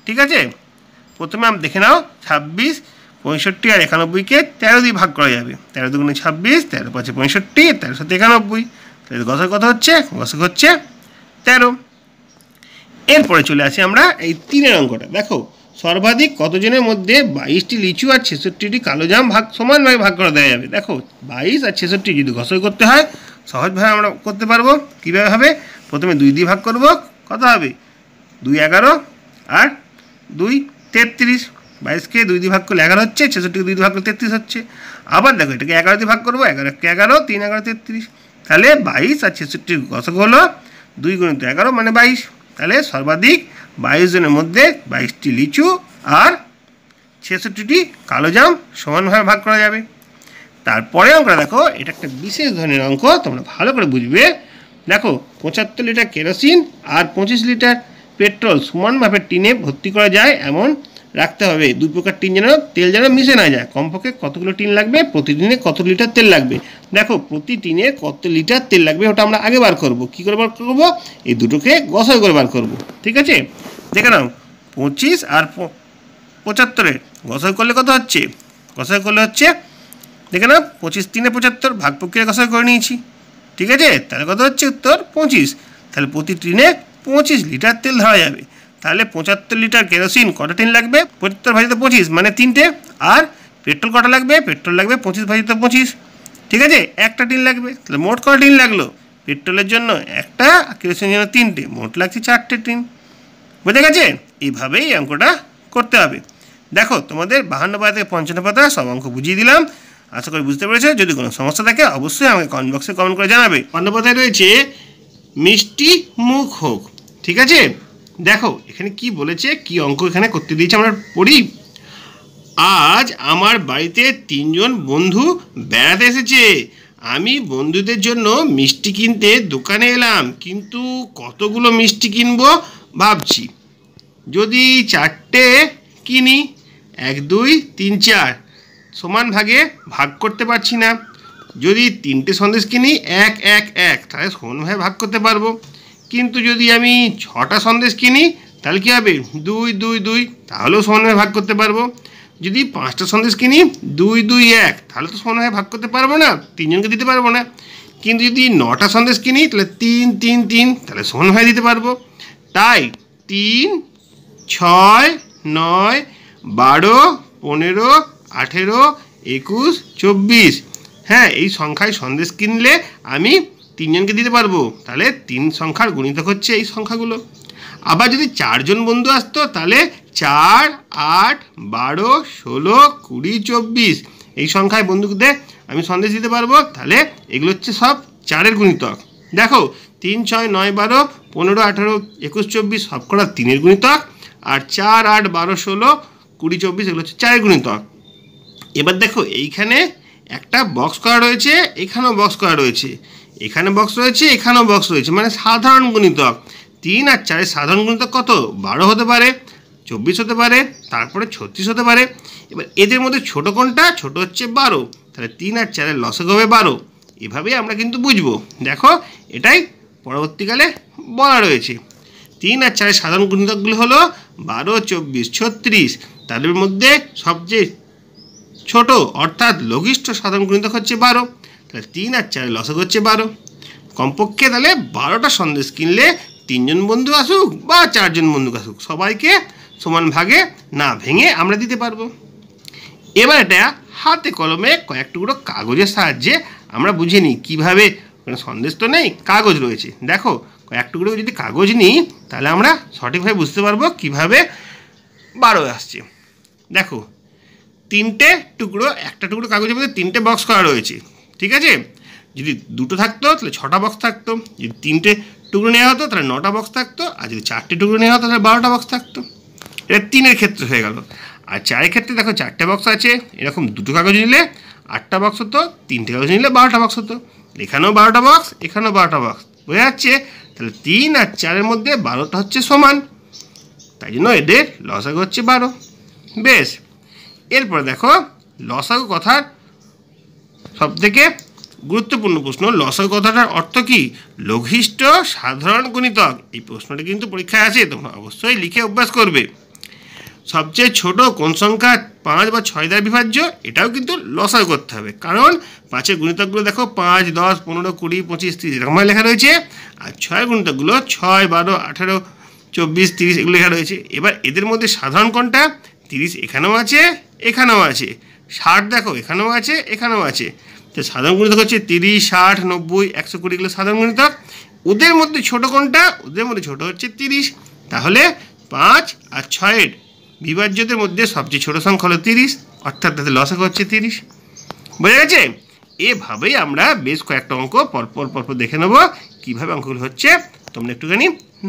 ঠিক আছে। প্রথমে আমরা দেখে নাও 26 65 আর 91-কে 13 দিয়ে ভাগ করা যাবে, 13 দুগুণে 26, 13 5 65, 13 7 91, তাহলে গসক কত হচ্ছে, গসক হচ্ছে 13। এরপরে চলে আসি আমরা এই 3-এর অঙ্কটা। দেখো সর্বাধিক কতজনের মধ্যে 22টি লিচু আর 66টি কালোজাম সমানভাবে ভাগ করে দেওয়া যাবে। দেখো 22 আর 66 যদি গসক করতে হয় সহজভাবে আমরা করতে পারবো। কীভাবে হবে, প্রথমে 2 দিয়ে ভাগ করব, কত হবে 2 11 আর 2 33, 22কে 2 দিয়ে ভাগ করলে 11 হচ্ছে, 66কে 2 দিয়ে ভাগ করলে 33 হচ্ছে। আবার দেখো এটাকে 11 দিয়ে ভাগ করবো, 11 কে 11, 3 11 33, তাহলে 22 আর 66-র গসক হলো 2 গুণিত 11 মানে 22। তাহলে সর্বাধিক 22 জনের মধ্যে 22টি লিচু আর 66টি কালোজাম সমানভাবে ভাগ করা যাবে। তারপরে অঙ্কটা দেখো, এটা একটা বিশেষ ধরনের অঙ্ক, তোমরা ভালো করে বুঝবে। দেখো 75 লিটার কেরোসিন আর 25 লিটার পেট্রোল সমান মাপের টিনে ভর্তি করা যায় এমন রাখতে হবে। 2 প্রকার টিন যেন তেল যেন মিশে না যায়। কমপক্ষে কতগুলো টিন লাগবে, প্রতি টিনে কত লিটার তেল লাগবে। দেখো প্রতি টিনে কত লিটার তেল লাগবে ওটা আমরা আগে বার করব। কী করে বার করবো, এই দুটোকে গসক করে বার করব, ঠিক আছে। দেখে নাও 25 আর 75-এর গসক করলে কত হচ্ছে, গসক করলে হচ্ছে দেখে নাও 25 3 75, ভাগ প্রক্রিয়া গসক করে নিয়েছি, ঠিক আছে। তাহলে কত হচ্ছে উত্তর 25। তাহলে প্রতি টিনে 25 লিটার তেল ধরা যাবে। তাহলে 75 লিটার কেরোসিন কটা টিন লাগবে, 75 ভাজিত 25 মানে 3টে। আর পেট্রোল কটা লাগবে, পেট্রোল লাগবে 25 ভাজিত 25, ঠিক আছে, একটা টিন লাগবে। তাহলে মোট কটা টিন লাগলো, পেট্রোলের জন্য একটা, কেরোসিনের জন্য 3টে, মোট লাগছে 4টে টিন। বুঝে গেছে? এইভাবেই অঙ্কটা করতে হবে। দেখো তোমাদের 52 পাতা থেকে 55 পাতা সব অঙ্ক বুঝিয়ে দিলাম, আশা করি বুঝতে পেরেছো। যদি কোনো সমস্যা থাকে অবশ্যই আমাকে কমেন্ট বক্সে কমেন্ট করে জানাবে। 52 পাতায় রয়েছে মিষ্টি মুখ হোক, ঠিক আছে? দেখো এখানে কি বলেছে, কি অঙ্ক এখানে করতে দিয়েছে আমরা পড়ি। আজ আমার বাড়িতে 3 জন বন্ধু বেড়াতে এসেছে। আমি বন্ধুদের জন্য মিষ্টি কিনতে দোকানে এলাম, কিন্তু কতগুলো মিষ্টি কিনবো ভাবছি। যদি 4টে কিনি, 1 2 3 4 সমান ভাগে ভাগ করতে পারছি না। যদি 3টে সন্দেশ কিনি 1 1 1 তাহলে সমানভাবে ভাগ করতে পারবো। কিন্তু যদি আমি 6টা সন্দেশ কিনি তাহলে কী হবে, 2 2 2 তাহলেও সমানভাবে ভাগ করতে পারবো। যদি 5টা সন্দেশ কিনি 2 2 1 তাহলে তো সমানভাবে ভাগ করতে পারবো না, 3 জনকে দিতে পারবো না। কিন্তু যদি 9টা সন্দেশ কিনি তাহলে 3 3 3 তাহলে সমানভাবে দিতে পারবো। তাই 3 6 9 12 15 18 21 24, হ্যাঁ এই সংখ্যায় সন্দেশ কিনলে আমি 3 জনকে দিতে পারবো। তাহলে 3 সংখ্যার গুণিতক হচ্ছে এই সংখ্যাগুলো। আবার যদি 4 জন বন্ধু আসতো তাহলে 4 8 12 16 20 24 এই সংখ্যায় বন্ধুদের আমি সন্দেশ দিতে পারবো। তাহলে এগুলো হচ্ছে সব 4-এর গুণিতক। দেখো 3 6 9 12 15 18 21 24 সব করা 3-এর গুণিতক, আর 4 8 12 16 20 24 এগুলো হচ্ছে 4-এর গুণিতক। এবার দেখো এইখানে একটা বক্স করা রয়েছে, এখানেও বক্স করা রয়েছে, এখানে বক্স রয়েছে, এখানেও বক্স রয়েছে, মানে সাধারণ গুণিতক। 3 আর 4-এর সাধারণ গুণিতক কত? 12 হতে পারে, 24 হতে পারে, তারপরে 36 হতে পারে। এবার এদের মধ্যে ছোট কোনটা? ছোট হচ্ছে 12, তাহলে 3 আর 4-এর লসাগু হবে 12। এভাবেই আমরা কিন্তু বুঝবো। দেখো এটাই পরবর্তীকালে বলা রয়েছে। 3 আর 4-এর সাধারণ গুণিতকগুলো হলো 12 24 36, তাদের মধ্যে সবচেয়ে ছোট অর্থাৎ লঘিষ্ঠ সাধারণ গুণিতক হচ্ছে 12, তাহলে 3 আর 4-এর লসাগু হচ্ছে 12। কমপক্ষে তাহলে 12টা সন্দেশ কিনলে 3 জন বন্ধু আসুক বা 4 জন বন্ধু আসুক, সবাইকে সমান ভাগে না ভেঙে আমরা দিতে পারবো। এবার এটা হাতে কলমে কয়েক টুকরো কাগজের সাহায্যে আমরা বুঝে নিই কীভাবে, সন্দেশ তো নেই, কাগজ রয়েছে। দেখো কয়েক টুকরো যদি কাগজ নিই তাহলে আমরা সঠিকভাবে বুঝতে পারবো কীভাবে 12 আসছে। দেখো 3টে টুকরো, একটা টুকরো কাগজের মধ্যে 3টে বক্স করা রয়েছে, ঠিক আছে? যদি 2টো থাকতো তাহলে 6টা বক্স থাকতো, যদি 3টে টুকরো নেওয়া হতো তাহলে 9টা বক্স থাকতো, আর যদি 4টে টুকরো নেওয়া হতো তাহলে 12টা বক্স থাকতো। এটা 3-এর ক্ষেত্রে হয়ে গেল। আর 4-এর ক্ষেত্রে দেখো 4টে বক্স আছে, এরকম 2টো কাগজ নিলে 8টা বক্স হতো, 3টে কাগজ নিলে 12টা বক্স হতো। এখানেও 12টা বক্স, এখানেও 12টা বক্স, বোঝা যাচ্ছে? তাহলে 3 আর 4-এর মধ্যে 12টা হচ্ছে সমান, তাই জন্য এদের লসাগু হচ্ছে 12। বেশ, এরপরে দেখো লসাগু কথার সবথেকে গুরুত্বপূর্ণ প্রশ্ন, লসাগু কথাটার অর্থ কি? লঘিষ্ঠ সাধারণ গুণিতক। এই প্রশ্নটা কিন্তু পরীক্ষায় আছে, তোমরা অবশ্যই লিখে অভ্যাস করবে। সবচেয়ে ছোট কোন সংখ্যা 5 বা 6 দ্বারা বিভাজ্য, এটাও কিন্তু লসাগু করতে হবে, কারণ 5-এর গুণিতকগুলো দেখো 5 10 15 20 25 30 এরকমভাবে লেখা রয়েছে, আর 6-এর গুণিতকগুলো 6 12 18 24 30 এগুলো লেখা রয়েছে। এবার এদের মধ্যে সাধারণ কোনটা? 30 এখানেও আছে, এখানেও আছে, 60 দেখো এখানেও আছে, এখানেও আছে। তো সাধারণ গুণিতক হচ্ছে 30 60 90 120 এগুলো সাধারণ গুণিতক। ওদের মধ্যে ছোট কোনটা? ওদের মধ্যে ছোট হচ্ছে 30। তাহলে 5 আর 6-এর বিভাজ্যদের মধ্যে সবচেয়ে ছোট সংখ্যা হলো 30, অর্থাৎ তাদের লসাগু হচ্ছে 30। বোঝা গেছে? এভাবেই আমরা বেশ কয়েকটা অঙ্ক পরপর দেখে নেব কীভাবে অঙ্কগুলো হচ্ছে। তোমরা একটুখানি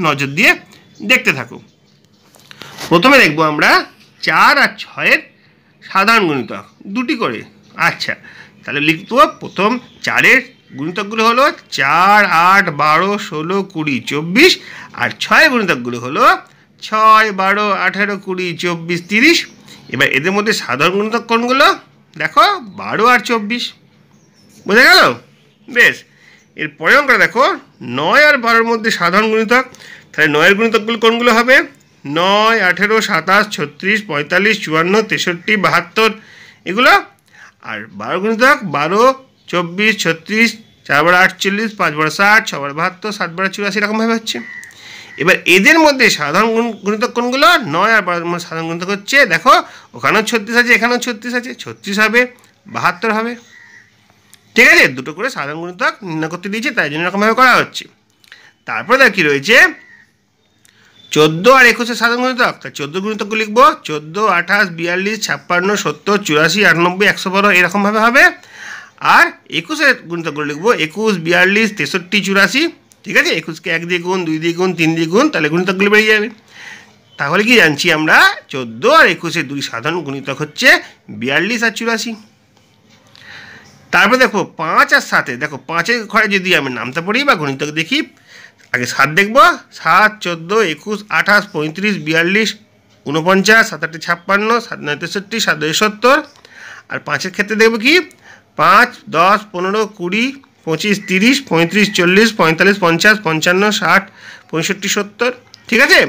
নজর দিয়ে দেখতে থাকো। প্রথমে দেখবো আমরা 4 আর 6-এর সাধারণ গুণিতক, দুটি করে। আচ্ছা, তাহলে লিখব প্রথম 4-এর গুণিতকগুলো হলো 4 8 12 16 20 24, আর 6-এর গুণিতকগুলো হলো 6 12 18 20 24 30। এবার এদের মধ্যে সাধারণ গুণিতক কোনগুলো? দেখো 12 আর 24, বোঝা গেল? বেশ, এর পরের অঙ্কটা দেখো 9 আর 12-এর মধ্যে সাধারণ গুণিতক। তাহলে 9-এর গুণিতকগুলো কোনগুলো হবে? 9 18 27 36 45 54 63 72 এগুলো। আর 12 গুণিতক 12 24 36 4 12 48 5 12 60 6 12 72 7 12 84 এরকমভাবে হচ্ছে। এবার এদের মধ্যে সাধারণ গুণিতক কোনগুলো? 9 আর 12-এর মধ্যে সাধারণ গুণিতক হচ্ছে, দেখো ওখানেও 36 আছে, এখানেও 36 আছে, 36 হবে, 72 হবে। ঠিক আছে, দুটো করে সাধারণ গুণিতক নির্ণয় করতে দিয়েছে, তাই জন্য এরকমভাবে করা হচ্ছে। তারপরে দেখ কী রয়েছে, 14 আর 21 সাধারণ গুণিতক। তাই 14 গুণিতকগুলো লিখবো 14, 28, 42, 56, 70, 84, 98, 112 এরকমভাবে হবে। আর 21 গুণিতকগুলো লিখবো 21, 42, 63, 84। ঠিক আছে, 21কে 1 দিয়ে গুণ, 2 দিয়ে গুণ, 3 দিয়ে গুণ, তাহলে গুণিতকগুলো বেরিয়ে যাবে। তাহলে কি জানছি আমরা, 14 আর 21 দুই সাধারণ গুণিতক হচ্ছে 42 আর 84। তারপরে দেখো 5 আর 7, দেখো 5-এর ঘরে যদি আমি নামতে পড়ি বা গুণিতক দেখি, আগে 7 দেখবো, 7, 14, 21, 28, 35, 42, 49, 7, 8, 56, 7, 9, 63, 7, 2, 70। আর 5-এর ক্ষেত্রে দেখবো কি, 5, 10, 15, 20, 25, 30, 35, 40, 45, 50, 55, 60, 65, 70। ঠিক আছে,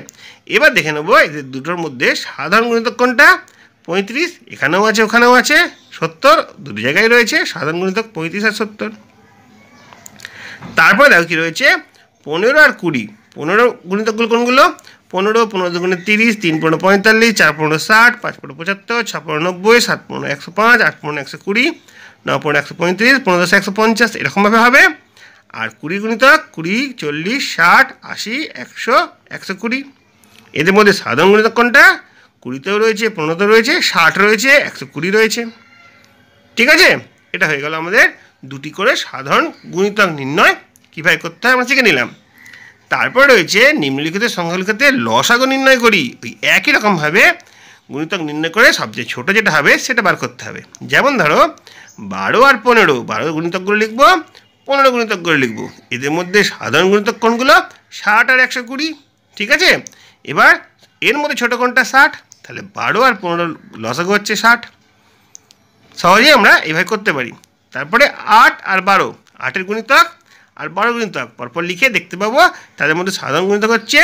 এবার দেখে নেবো এদের দুটোর মধ্যে সাধারণ গুণিতক কোনটা। 35 এখানেও আছে, ওখানেও আছে। 70 দুটো জায়গায় রয়েছে, সাধারণ গুণিতক 35 আর 70। তারপরে দেখো কি রয়েছে, 15 আর 20। 15 গুণিতকগুলো কোনগুলো, 15, 15 দুগুণে 30, 3, 15, 45, 4, 15, 60, 5, 15, 75, 6, 15, 90, 7, 15, 105, 8, 15, 120, 9, 15, 135, 15, 150 এরকমভাবে হবে। আর 20 গুণিতক 20, 40, 60, 80, 100, 120। এদের মধ্যে সাধারণ গুণিতক কোনটা, 20তেও রয়েছে, 15তেও রয়েছে, 60 রয়েছে, 120 রয়েছে। ঠিক আছে, এটা হয়ে গেল আমাদের দুটি করে সাধারণ গুণিতক নির্ণয় কীভাবে করতে হয় আমরা শিখে নিলাম। তারপর রয়েছে নিম্নলিখিত সংখ্যাগুলিতে লসাগু নির্ণয় করি। ওই একই রকমভাবে গুণিতক নির্ণয় করে সবচেয়ে ছোটো যেটা হবে সেটা বার করতে হবে। যেমন ধরো 12 আর 15, 12 গুণিতকগুলো লিখবো, 15 গুণিতকগুলো লিখবো। এদের মধ্যে সাধারণ গুণিতক কোনগুলো, 60 আর 120। ঠিক আছে, এবার এর মধ্যে ছোটো কোনটা, 60। তাহলে 12 আর 15 লসাগু হচ্ছে 60। সহজেই আমরা এইভাবে করতে পারি। তারপরে 8 আর 12, 8-এর গুণিতক আর 12 গুণিতক পরপর লিখে দেখতে পাবো তাদের মধ্যে সাধারণ গুণিতক হচ্ছে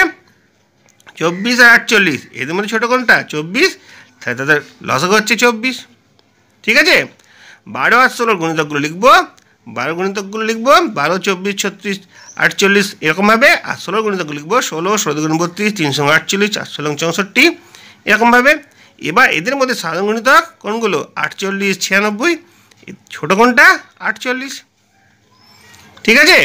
24 আর 48। এদের মধ্যে ছোটো কোনটা, 24, তাহলে তাদের লসাগু হচ্ছে 24। ঠিক আছে, 12 আর 16 গুণিতকগুলো লিখবো, 12 গুণিতকগুলো লিখবো 12, 24, 36, 48 এরকমভাবে। আর 16 গুণিতকগুলো লিখবো 16, 16 গুণ 32, 348, 4 64 এরকমভাবে। এবার এদের মধ্যে সাধারণ গুণিতক কোনগুলো, 48, 96, ছোটো কোনটা, 48। ঠিক আছে,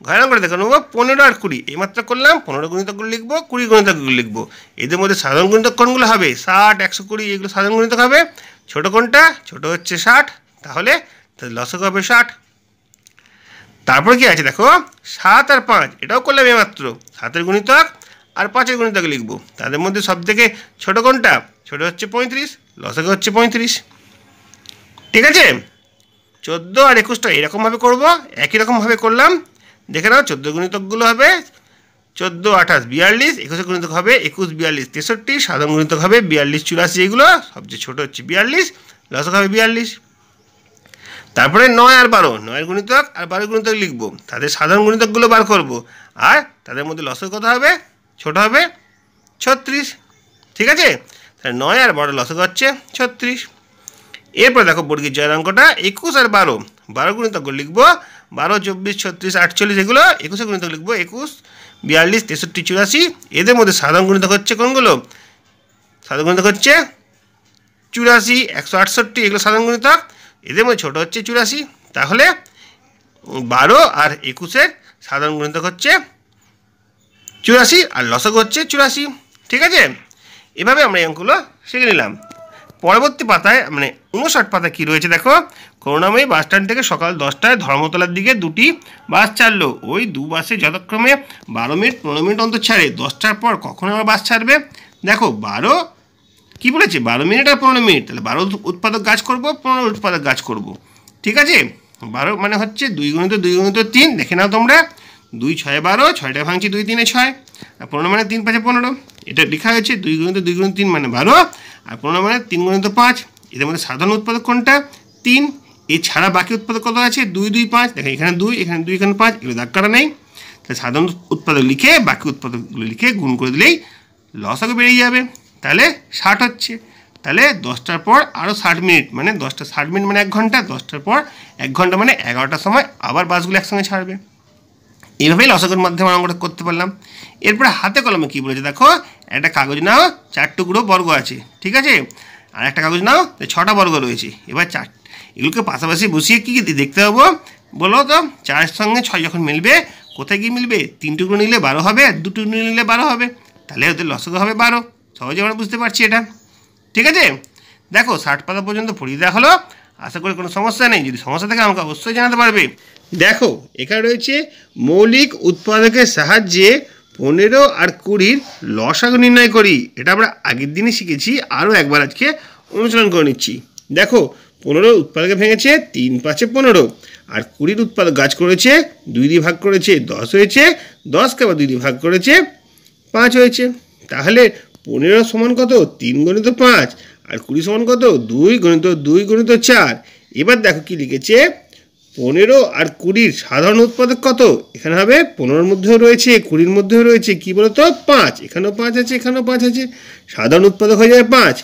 ঘরে করে দেখে নেবো 15 আর 20, এইমাত্র করলাম। 15 গুণিতকগুলো লিখবো, 20 গুণিতকগুলো লিখবো। এদের মধ্যে সাধারণ গুণিতক কোনগুলো হবে, 60, 120 এগুলো সাধারণ গুণিতক হবে। ছোটো কোনটা, ছোটো হচ্ছে 60, তাহলে লসাগু হবে 60। তারপর কি আছে দেখো, 7 আর 5, এটাও করলাম এইমাত্র। 7-এর গুণিতক আর 5-এর গুণিতক লিখবো। তাদের মধ্যে সব থেকে ছোটো কোনটা, ছোটো হচ্ছে 35, লসাগু হচ্ছে 35। ঠিক আছে, 14 আর 21টা এরকমভাবে করবো, একই রকমভাবে করলাম। দেখে নাও 14 গুণিতকগুলো হবে 14, 28, 42, 21 গুণিতক হবে 21, 42, 63, সাধারণ গুণিতক হবে 42, 84, এগুলো সবচেয়ে ছোটো হচ্ছে 42, লসাগু হবে 42। তারপরে 9 আর 12, 9-এর গুণিতক আর 12-এর গুণিতক লিখবো, তাদের সাধারণ গুণিতকগুলো বার করবো। আর তাদের মধ্যে লসাগু কত হবে, ছোটো হবে 36। ঠিক আছে, তাহলে 9 আর 12 লসাগু হচ্ছে 36। এরপর দেখো বর্গের জয়ের অঙ্কটা 21 আর 12, 12 গুণিতকগুলো লিখবো 12, 24, 36, 48 এগুলো। 21-এর গুণিতক লিখবো 21, 42, 63, 84। এদের মধ্যে সাধারণ গুণিতক হচ্ছে কোনগুলো, সাধারণ গুণিতক হচ্ছে 84, 168 এগুলো সাধারণ গুণিতক। এদের মধ্যে ছোটো হচ্ছে 84, তাহলে 12 আর 21-এর সাধারণ গুণিতক হচ্ছে 84 আর লসাগু হচ্ছে 84। ঠিক আছে, এভাবে আমরা এই অঙ্কগুলো শিখে নিলাম। পরবর্তী পাতায় মানে 59 পাতায় কী রয়েছে দেখো, করুণাময়ী বাস স্ট্যান্ড থেকে সকাল 10টায় ধর্মতলার দিকে দুটি বাস ছাড়লো। ওই দু বাসে যথাক্রমে 12 মিনিট 15 মিনিট অন্তর ছাড়ে। 10টার পর কখন আবার বাস ছাড়বে। দেখো 12 কী বলেছে, 12 মিনিট আর 15 মিনিট, তাহলে 12 উৎপাদক গাছ করবো, 15 উৎপাদক গাছ করবো। ঠিক আছে, 12 মানে হচ্ছে 2 গুণিত 2 গুণিত 3, দেখে নাও তোমরা। 2, 6, 12, 6টা ভাঙছি 2, 3, 6, আর 15 মানে 3, 5, 15। এটা লেখা হয়েছে 2 গুণিত 2 গুণিত 3 মানে 12, আর 15 মানে 3 গুণিত 5। এদের মধ্যে সাধারণ উৎপাদক কোনটা, 3। এছাড়া বাকি উৎপাদক কত আছে, 2, 2, 5। দেখেন এখানে 2, এখানে 2, এখানে 5, এগুলো দাগ কাটা নেই। তাহলে সাধারণ উৎপাদক লিখে বাকি উৎপাদকগুলো লিখে গুণ করে দিলেই লসাগু বেরিয়ে যাবে। তাহলে 60 হচ্ছে। তাহলে 10টার পর আরও 60 মিনিট, মানে 10টা 60 মিনিট মানে 1 ঘন্টা। 10টার পর 1 ঘন্টা মানে 11টার সময় আবার বাসগুলো একসঙ্গে ছাড়বে। এইভাবেই লসাগুর মাধ্যমে অঙ্কটা করতে পারলাম। এরপরে হাতে কলমে কী বলেছে দেখো, একটা কাগজ নাও, 4 টুকরো বর্গ আছে। ঠিক আছে, আর একটা কাগজ নাও, 6টা বর্গ রয়েছে। এবার এগুলোকে পাশাপাশি বসিয়ে কী কী দেখতে হবে বলো তো? 4 সঙ্গে 6 যখন মিলবে, কোথায় গিয়ে মিলবে? 3 টুকরো নিলে 12 হবে, আর 2 টুকরো নিলে 12 হবে, তাহলে ওদের লসাগু হবে 12। সহজে আমরা বুঝতে পারছি এটা। ঠিক আছে, দেখো 60 পাতা পর্যন্ত পড়িয়ে দেওয়া হলো। আশা করি কোনো সমস্যা নেই। যদি সমস্যা থাকে আমাকে অবশ্যই জানাতে পারবে। দেখো এখানে রয়েছে মৌলিক উৎপাদকের সাহায্যে 15 আর 20 লসাগু নির্ণয় করি। এটা আমরা আগের দিনে শিখেছি, আরও একবার আজকে অনুশীলন করে নিচ্ছি। দেখো 15 উৎপাদকে ভেঙেছে 3 5 15, আর 20 উৎপাদক গাছ করেছে 2 দিয়ে ভাগ করেছে 10 হয়েছে, 10কে আবার 2 দিয়ে ভাগ করেছে 5 হয়েছে। তাহলে 15 সমান কত? 3 গুণিত 5, আর 20 সমান কত? 2 গুণিত 2 গুণিত 4। এবার দেখো কি লিখেছে, 15 আর 20 সাধারণ উৎপাদক কত? এখানে হবে 15-র মধ্যেও রয়েছে, 20-র মধ্যেও রয়েছে কি বলতো? 5। এখানেও 5 আছে, এখানেও 5 আছে, সাধারণ উৎপাদক হয়ে যাবে 5।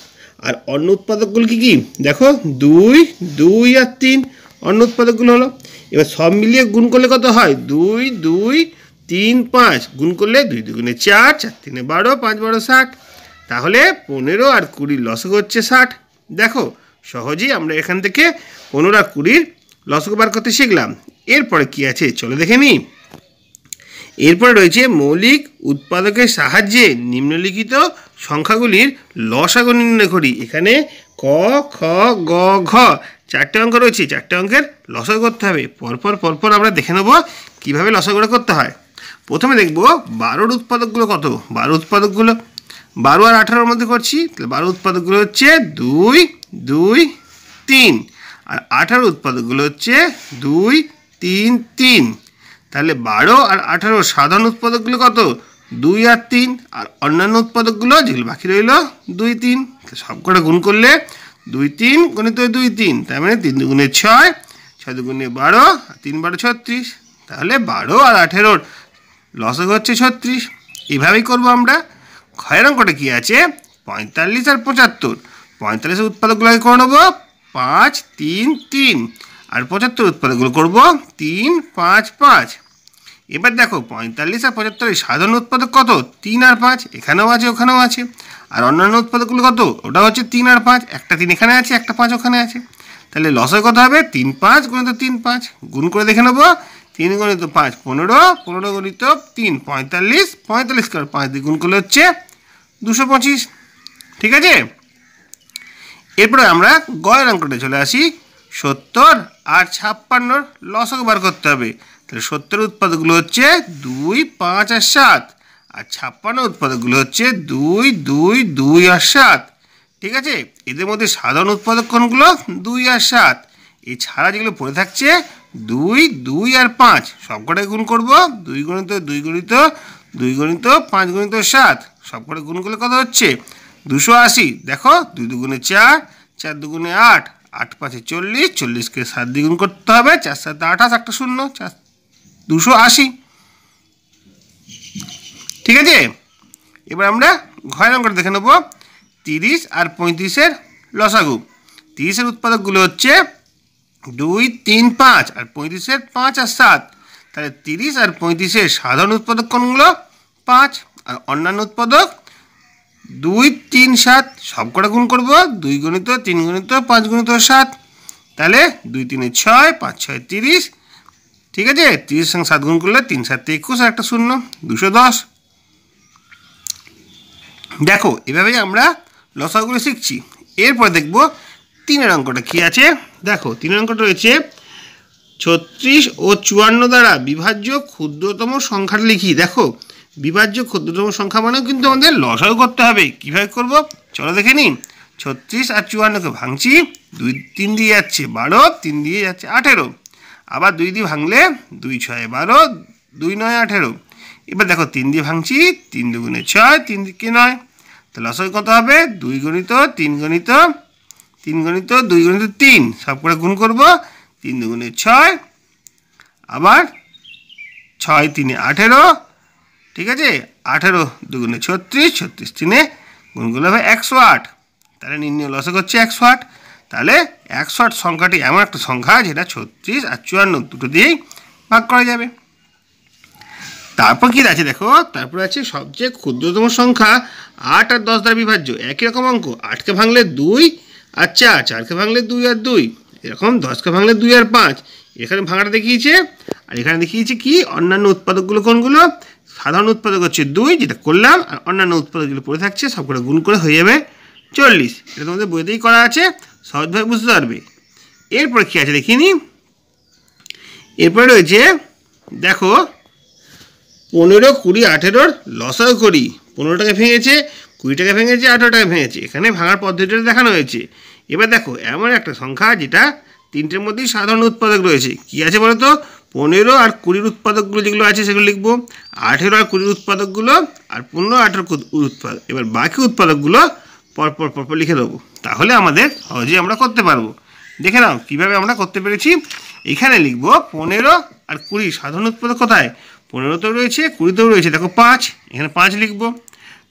আর অন্য উৎপাদকগুলো কি কি? দেখো 2 2 আর 3 অন্য উৎপাদকগুলো হলো। এবার সব মিলিয়ে গুণ করলে কত হয়? 2 2 3 5 গুণ করলে 2 2 4, 4 3 12, 5 12 60। তাহলে 15 আর 20 লসাগু হচ্ছে 60। দেখো সহজেই আমরা এখান থেকে 15 আর 20 লসাগু বার করতে শিখলাম। এরপরে কি আছে চলো দেখে নিই। এরপরে রয়েছে মৌলিক উৎপাদকের সাহায্যে নিম্নলিখিত সংখ্যাগুলির লসাগু নির্ণয় করি। এখানে ক খ গ ঘ 4টে অঙ্ক রয়েছে, 4টে অঙ্কের লসাগু করতে হবে। পরপর আমরা দেখে নেব কীভাবে লসাগুটা করতে হয়। প্রথমে দেখব 12-র উৎপাদকগুলো কত। 12 উৎপাদকগুলো 12 আর 18-র মধ্যে করছি, তাহলে 12 উৎপাদকগুলো হচ্ছে 2 2 3, আর 18 উৎপাদকগুলো হচ্ছে 2 3 3। তাহলে 12 আর 18 সাধারণ উৎপাদকগুলো কত? 2 আর 3, আর অন্যান্য উৎপাদকগুলো যেগুলো বাকি রইল 2 3। সব কটা গুণ করলে 2 3 গুণিত 2 3, তার মানে 3 দুগুণে 6, 6 দুগুণে 12, আর 3 12 36। তাহলে 12 আর 18-র লসাগু হচ্ছে 36। এইভাবেই করবো আমরা। ক্ষয়ের অঙ্কটা কী আছে? 45 আর 75। 45-এর উৎপাদকগুলো করে নেবো 5 3 3, আর 75 উৎপাদকগুলো করবো 3 5 5। এবার দেখো 45 আর 75-এর সাধারণ উৎপাদক কত? 3 আর 5, এখানেও আছে ওখানেও আছে। আর অন্যান্য উৎপাদকগুলো কত? ওটা হচ্ছে 3 আর 5, একটা 3 এখানে আছে, একটা 5 ওখানে আছে। তাহলে লসাগু কত হবে? 3 5 গুণিত 3 5। গুণ করে দেখে নেবো, 3 গুণিত 5 15, 15 গুণিত 3 45, 45 করে 5 দিয়ে গুণ করলে হচ্ছে 225। ঠিক আছে, এরপরে আমরা গয়ের অঙ্কটা চলে আসি। 70 আর 56-র লসাগু বার করতে হবে। তাহলে 70-র উৎপাদকগুলো হচ্ছে 2 5 আর 7, আর 56 উৎপাদকগুলো হচ্ছে 2 2 2 আর 7। ঠিক আছে, এদের মধ্যে সাধারণ উৎপাদক কোনগুলো? 2 আর 7। এছাড়া যেগুলো পড়ে থাকছে 2 2 আর 5, সবকটাই গুণ করবো। 2 গুণিত 2 গুণিত 2 গুণিত 5 গুণিত 7, সবকটা গুণ করলে কত হচ্ছে? 280। দেখো 2 দুগুণে 4, 4 দুগুণে 8, 8 5 40, 40-কে 7 দিয়ে গুণ করতে হবে, 4 7 28, একটা 0, 280। ঠিক আছে, এবার আমরা ঘয়ের অঙ্কটা দেখে নেব। 30 আর 35-এর লসাগু। 30-এর উৎপাদকগুলো হচ্ছে 2 3 5, আর 35-এর 5 আর 7। তাহলে 30 আর 35-এর সাধারণ উৎপাদক কোনগুলো? 5, আর অন্যান্য উৎপাদক 2 3 7, সবকটা গুণ করবো। 2 গুণিত 3 গুণিত 5 গুণিত 7। তাহলে 2 3 6, 5 6 30। ঠিক আছে, 30-এর সঙ্গে 7 গুণ করলে 3 7 21, আর একটা 0, 210। দেখো এভাবেই আমরা লসাগুলো শিখছি। এরপর দেখব 3-এর অঙ্কটা কী আছে। দেখো 3-এর অঙ্কটা রয়েছে 36 ও 54 দ্বারা বিভাজ্য ক্ষুদ্রতম সংখ্যাটা লিখি। দেখো বিভাজ্য ক্ষুদ্রতম সংখ্যা মানেও কিন্তু আমাদের লসাগু করতে হবে। কীভাবে করব চলো দেখে নিই। 36 আর 54-কে ভাঙছি, 2 3 দিয়ে যাচ্ছে 12, 3 দিয়ে যাচ্ছে 18, আবার 2 দিয়ে ভাঙলে 2 6 12, 2 9 18। এবার দেখো 3 দিয়ে ভাঙছি, 3 দুগুণে 6, 3 দিকে 9। তাহলে লসাগু কত হবে? 2 গণিত 3 গণিত 3 গণিত 2 গণিত 3, সব করে গুণ করবো। 3 দুগুণে 6, আবার 6 3 18। ঠিক আছে, 18 দুগুণে 36, 36 3 গুণ করলে হবে 108। তাহলে নির্ণয় লসাগু হচ্ছে 108। তাহলে 108 সংখ্যাটি এমন একটা সংখ্যা যেটা 36 আর 54 দুটো দিয়েই ভাগ করা যাবে। তারপর কি আছে দেখো, তারপর আছে সবচেয়ে ক্ষুদ্রতম সংখ্যা 8 আর 10 দ্বারা বিভাজ্য। একই রকম অঙ্ক, 8-কে ভাঙলে 2 আর 4, 4-কে ভাঙলে 2 আর 2, এরকম 10কে ভাঙলে 2 আর 5, এখানে ভাঙাটা দেখিয়েছে। আর এখানে দেখিয়েছে কি অন্যান্য উৎপাদকগুলো কোনগুলো, সাধারণ উৎপাদক হচ্ছে 2 যেটা করলাম, আর অন্যান্য উৎপাদকগুলো পড়ে থাকছে সবকটা গুণ করে হয়ে যাবে 40। এটা তোমাদের বইতেই করা আছে, সহজভাবে বুঝতে পারবে। এরপরে কী আছে দেখিনি। এরপরে রয়েছে দেখো 15, 20, 18 লসাগু করি। 15 টাকা ভেঙেছে, 20 টাকা ভেঙেছে, 18 টাকা ভেঙেছে। এখানে ভাঙার পদ্ধতিটা দেখানো হয়েছে। এবার দেখো এমন একটা সংখ্যা যেটা তিনটের মধ্যেই সাধারণ উৎপাদক রয়েছে। কি আছে বলো তো, 15 আর 20 উৎপাদকগুলো যেগুলো আছে সেগুলো লিখবো, 18 আর 20 উৎপাদকগুলো, আর 15, 18 উৎপাদক। এবার বাকি উৎপাদকগুলো পরপর পরপর লিখে দেবো, তাহলে আমাদের সহজেই আমরা করতে পারবো। দেখে নাও কীভাবে আমরা করতে পেরেছি। এখানে লিখবো 15 আর 20 সাধারণ উৎপাদক কোথায়, 15তেও রয়েছে, 20তেও রয়েছে, দেখো 5, এখানে 5 লিখবো।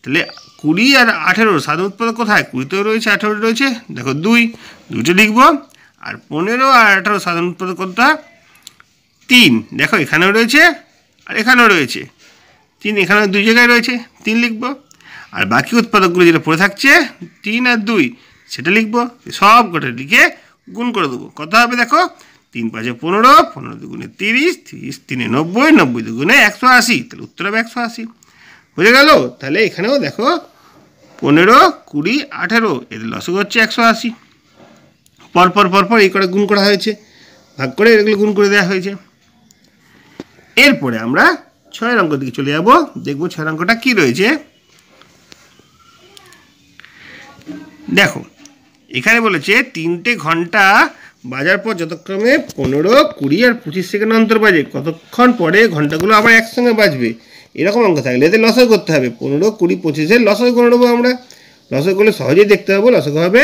তাহলে 20 আর 18 সাধারণ উৎপাদক কোথায়, 20তেও রয়েছে, 18 রয়েছে, দেখো 2টা লিখবো। আর 15 আর 18 সাধারণ উৎপাদক কোথায়, 3, দেখো এখানেও রয়েছে আর এখানেও রয়েছে, 3 এখানে 2 জায়গায় রয়েছে, 3 লিখবো। আর বাকি উৎপাদকগুলো যেটা পড়ে থাকছে 3 আর 2 সেটা লিখবো। সব কটা লিখে গুণ করে দেবো, কত হবে দেখো, 3 5 15, 15 দুগুণে 30, 30 3 90, 90 দুগুণে 180, তাহলে উত্তর হবে 180। বুঝে গেল? তাহলে এখানেও দেখো 15, 20, 18 এদের লসাগু হচ্ছে 180। পরপর পরপর এই করে গুণ করা হয়েছে, ভাগ করে এগুলো গুণ করে দেওয়া হয়েছে। এরপরে আমরা 6 অঙ্ক দিকে চলে যাব, দেখবো 6 অঙ্কটা কি রয়েছে। দেখো এখানে বলেছে 3টে ঘন্টা বাজার পর যথাক্রমে 15, 20 আর 25 সেকেন্ড অন্তর বাজে, কতক্ষণ পরে ঘন্টাগুলো আবার একসঙ্গে বাজবে। এরকম অঙ্ক থাকলে এদের লসাগু করতে হবে। 15, 20, 25 লসাগু করে নেবো আমরা। লসাগু করলে সহজেই দেখতে পাবো। লসাগু হবে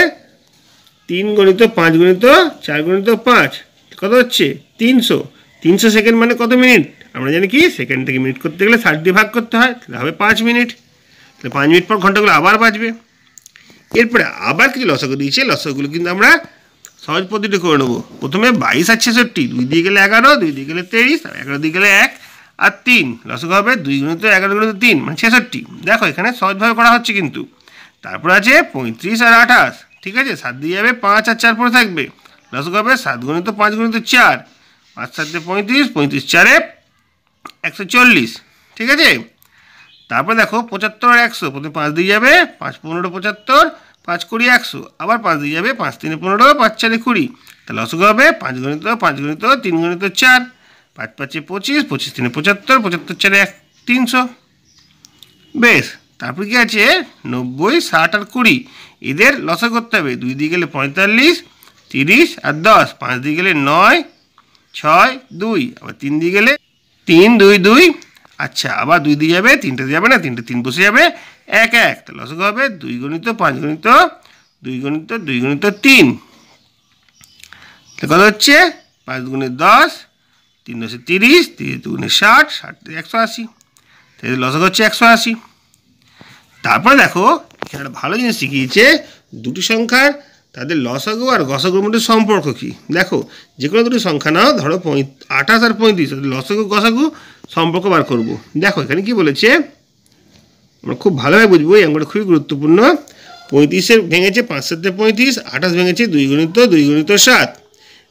3 গুণিত 5 গুণিত 4 গুণিত 5, কত হচ্ছে 300। 300 সেকেন্ড মানে কত মিনিট, আমরা জানি কি সেকেন্ড থেকে মিনিট করতে গেলে 60 দিয়ে ভাগ করতে হয়, তাহলে হবে 5 মিনিট। তাহলে 5 মিনিট পর ঘন্টাগুলো আবার বাজবে। এরপরে আবার কিছু লসাগু দিয়েছে, লসাগুগুলো কিন্তু আমরা সহজ পদ্ধতি করে নেবো। প্রথমে 22 আর 66, 2 দিয়ে গেলে 11, 2 দিয়ে গেলে 23, আর 11 দিয়ে গেলে 1 আর 3, লসাগু হবে 2 গুণিত 11 গুণিত 3 মানে 66। দেখো এখানে সহজভাবে করা হচ্ছে কিন্তু। তারপর আছে 35 আর 28, ঠিক আছে, 7 দিয়ে যাবে, 5 আর 4 পরে থাকবে, লসাগু হবে 7 গুণিত 5 গুণিত 4, 5 7 35, 35 4 140, ঠিক আছে। তারপর দেখো 75 আর 100, প্রথমে 5 দিয়ে যাবে, 5 15 75, 5 20 100, আবার 5 দিয়ে যাবে, 5 3 15, 5 4 20, তাহলে লসাগু হবে 5 গুণিত 5 গুণিত 3 গুণিত 4, 5 5 25, 25 3 75, 75 4 300। বেশ, তারপর কি আছে 90, 60 আর 20 এদের লসাগু করতে হবে। 2 দিয়ে গেলে 45, 30 আর 10, 5 দিয়ে গেলে 9, 6 2, আবার 3 দিয়ে গেলে 3 2 2, আচ্ছা আবার 2 দিয়ে যাবে, 3টে দিয়ে যাবে না, 3টে 3 বসে যাবে, 1 1, তাহলে লসাগু হবে 2 গুণিত 5 গুণিত 2 গুণিত 2 গুণিত 3, কত হচ্ছে 5 গুণে 10, 3 10 30, 30 দুগুণে 60, 60 180, তাহলে লসাগু হচ্ছে 180। তারপরে দেখো এখানে ভালো জিনিস শিখিয়েছে, দুটি সংখ্যার তাদের লসাগু আর গসাগুর মধ্যে সম্পর্ক কী। দেখো যে কোনো দুটি সংখ্যা নাও, ধরো 28 আর 35, লসাগু গসাগু সম্পর্ক বার করবো। দেখো এখানে কি বলেছে, আমরা খুব ভালোভাবে বুঝবো, এই অঙ্কটা খুবই গুরুত্বপূর্ণ। 35 ভেঙেছে 5 7 35, 28 ভেঙেছে 2 গুণিত 2 গুণিত 7।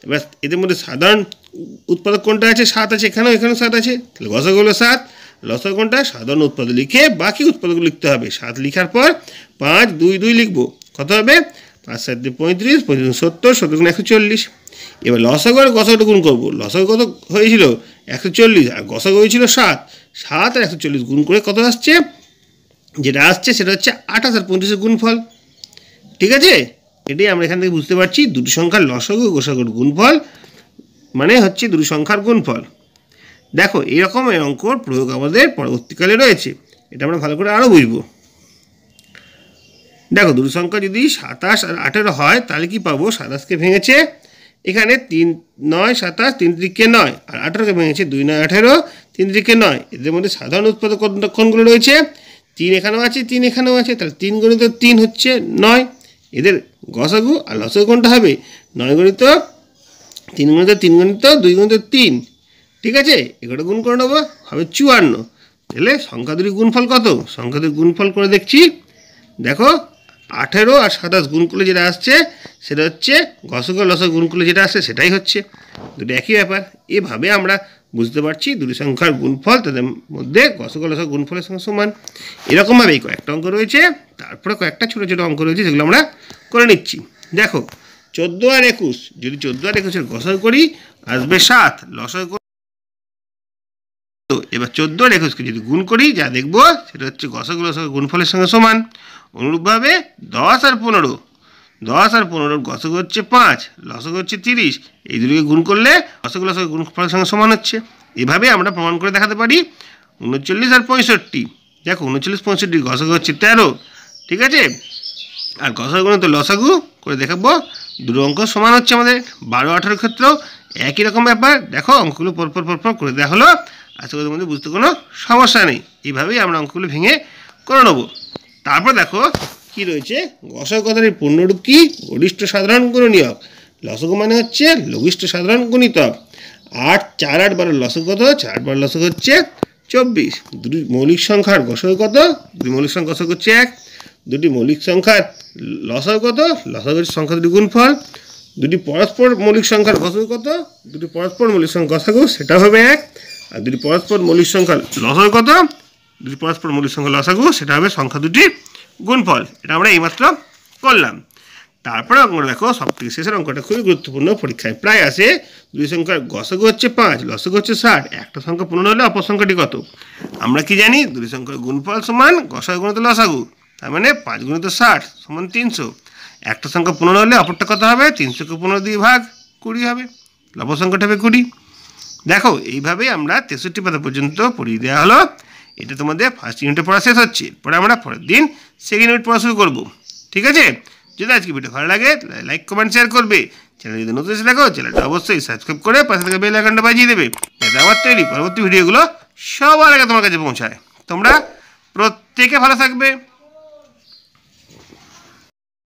এবার এদের মধ্যে সাধারণ উৎপাদক কোনটা আছে, 7 আছে, এখানেও 7 আছে, তাহলে গসাগু হলো 7। লসাগু কোনটা, সাধারণ উৎপাদক লিখে বাকি উৎপাদকগুলো লিখতে হবে। 7 লিখার পর 5 2 2 লিখবো, কত হবে 5 7 35, 35 70, 70 140। এবার লসাগু আর গসাগুটা গুণ করবো। লসাগু কত হয়েছিল 140, আর গসাগু হয়েছিল 7। 7 আর 140 গুণ করে কত আসছে, যেটা আসছে সেটা হচ্ছে 28 আর 35 গুণফল, ঠিক আছে। এটাই আমরা এখান থেকে বুঝতে পারছি দুটি সংখ্যার লসাগু গসাগুর গুণফল মানে হচ্ছে দুটি সংখ্যার গুণফল। দেখো এইরকম এই অঙ্কর প্রয়োগ আমাদের পরবর্তীকালে রয়েছে, এটা আমরা ভালো করে আরও বুঝবো। দেখো দুটি সংখ্যা যদি 27 আর 18 হয় তাহলে কি পাবো, 27কে ভেঙেছে এখানে 3 9 27, 3 3 9, আর 18কে ভেঙেছে 2 9 18, 3 3 9। এদের মধ্যে সাধারণ উৎপাদক কোনগুলো রয়েছে, 3 এখানেও আছে, 3 এখানেও আছে, তাহলে 3 গুণিত 3 হচ্ছে 9। এদের গসাগু আর লসাগু কোনটা হবে, 9 গুণিত 3 গুণিত 3 গুণিত 2 গুণিত 3, ঠিক আছে। এগুলো গুণ করে নেবো, হবে 54। তাহলে সংখ্যা দুটির গুণফল কত, সংখ্যা দুটির গুণফল করে দেখছি। দেখো 18 আর 27 গুণ করলে যেটা আসছে সেটা হচ্ছে গসক আর লসক গুণ করলে যেটা আসছে সেটাই হচ্ছে, দুটো একই ব্যাপার। এভাবে আমরা বুঝতে পারছি দুটি সংখ্যার গুণফল তাদের মধ্যে গসক আর লসক গুণফলের সঙ্গে সমান। এরকমভাবেই কয়েকটা অঙ্ক রয়েছে, তারপরে কয়েকটা ছোটো ছোটো অঙ্ক রয়েছে যেগুলো আমরা করে নিচ্ছি। দেখো 14 আর 21, যদি 14 আর 21-এর গসক করি আসবে 7, লসক তো এবার 14 আর 21-কে যদি গুণ করি যা দেখবো সেটা হচ্ছে গসক লসক গুণফলের সঙ্গে সমান। অনুরূপভাবে 10 আর 15, 10 আর 15 গসক হচ্ছে 5, লসক হচ্ছে 30, এই দুটোকে গুণ করলে গসক লসক গুণফলের সঙ্গে সমান হচ্ছে। এভাবে আমরা প্রমাণ করে দেখাতে পারি। 39 আর 65, দেখো 39 65 গসক হচ্ছে 13, ঠিক আছে, আর গসক গুণিত লসাগু করে দেখাবো দুটো অঙ্ক সমান হচ্ছে আমাদের। 12 18 ক্ষেত্রেও একই রকম ব্যাপার। দেখো অঙ্কগুলো পরপর পরপর করে দেওয়া হলো, আশা করি তোমাদের বুঝতে কোনো সমস্যা নেই। এইভাবেই আমরা অঙ্কগুলো ভেঙে করে নেবো। তারপর দেখো কি রয়েছে, গসক কথাটির পূর্ণরূপ কি? গরিষ্ঠ সাধারণ গুণনীয়ক। লসক মানে হচ্ছে লঘিষ্ঠ সাধারণ গুণিতক। 8 4 8 12 লসক কত? 4 12 লসক হচ্ছে 24। দুটি মৌলিক সংখ্যার গসক কত? দুটি মৌলিক সংখ্যা গসক হচ্ছে 1। দুটি মৌলিক সংখ্যার লসক কত? লসক হচ্ছে সংখ্যা দুটি গুণফল। দুটি পরস্পর মৌলিক সংখ্যার গসক কত? দুটি পরস্পর মৌলিক সংখ্যা গসাগু সেটা হবে 1। আর দুটি পরস্পর মৌলিক সংখ্যার লসক কত? দুটি পরস্পর মৌলিক সংখ্যা লসাগু সেটা হবে সংখ্যা দুটির গুণফল। এটা আমরা এইমাত্র করলাম। তারপরে অঙ্কটা দেখো, সব থেকে শেষের অঙ্কটা খুবই গুরুত্বপূর্ণ, পরীক্ষায় প্রায় আসে। দুই সংখ্যার গসাগু হচ্ছে 5, লসাগু হচ্ছে 60, একটা সংখ্যা পূর্ণ হলে অপর সংখ্যাটি কত? আমরা কি জানি দুই সংখ্যার গুণফল সমান গসাগু গুণিত লসাগু, তার মানে 5 গুণিত 60 সমান 300। একটা সংখ্যা পূর্ণ হলে অপরটা কত হবে? 300কে 15 দিয়ে ভাগ 20 হবে, অপর সংখ্যাটা হবে 20। দেখো এইভাবেই আমরা 63 পাতা পর্যন্ত পড়িয়ে দেওয়া হলো। এটা তোমাদের ফার্স্ট ইউনিটে পড়া শেষ হচ্ছে, পরে আমরা পরের দিন সেকেন্ড ইউনিট পড়া শুরু করবো, ঠিক আছে? যদি আজকে ভিডিও ভালো লাগে লাইক কমেন্ট শেয়ার করবে। চ্যানেল যদি নতুন এসে থাকো চ্যানেলটা অবশ্যই সাবস্ক্রাইব করে পাশে থেকে বেল আইকনটা বাজিয়ে দেবে, যাতে আমার তৈরি পরবর্তী ভিডিওগুলো সবার আগে তোমার কাছে পৌঁছায়। তোমরা প্রত্যেকে ভালো থাকবে।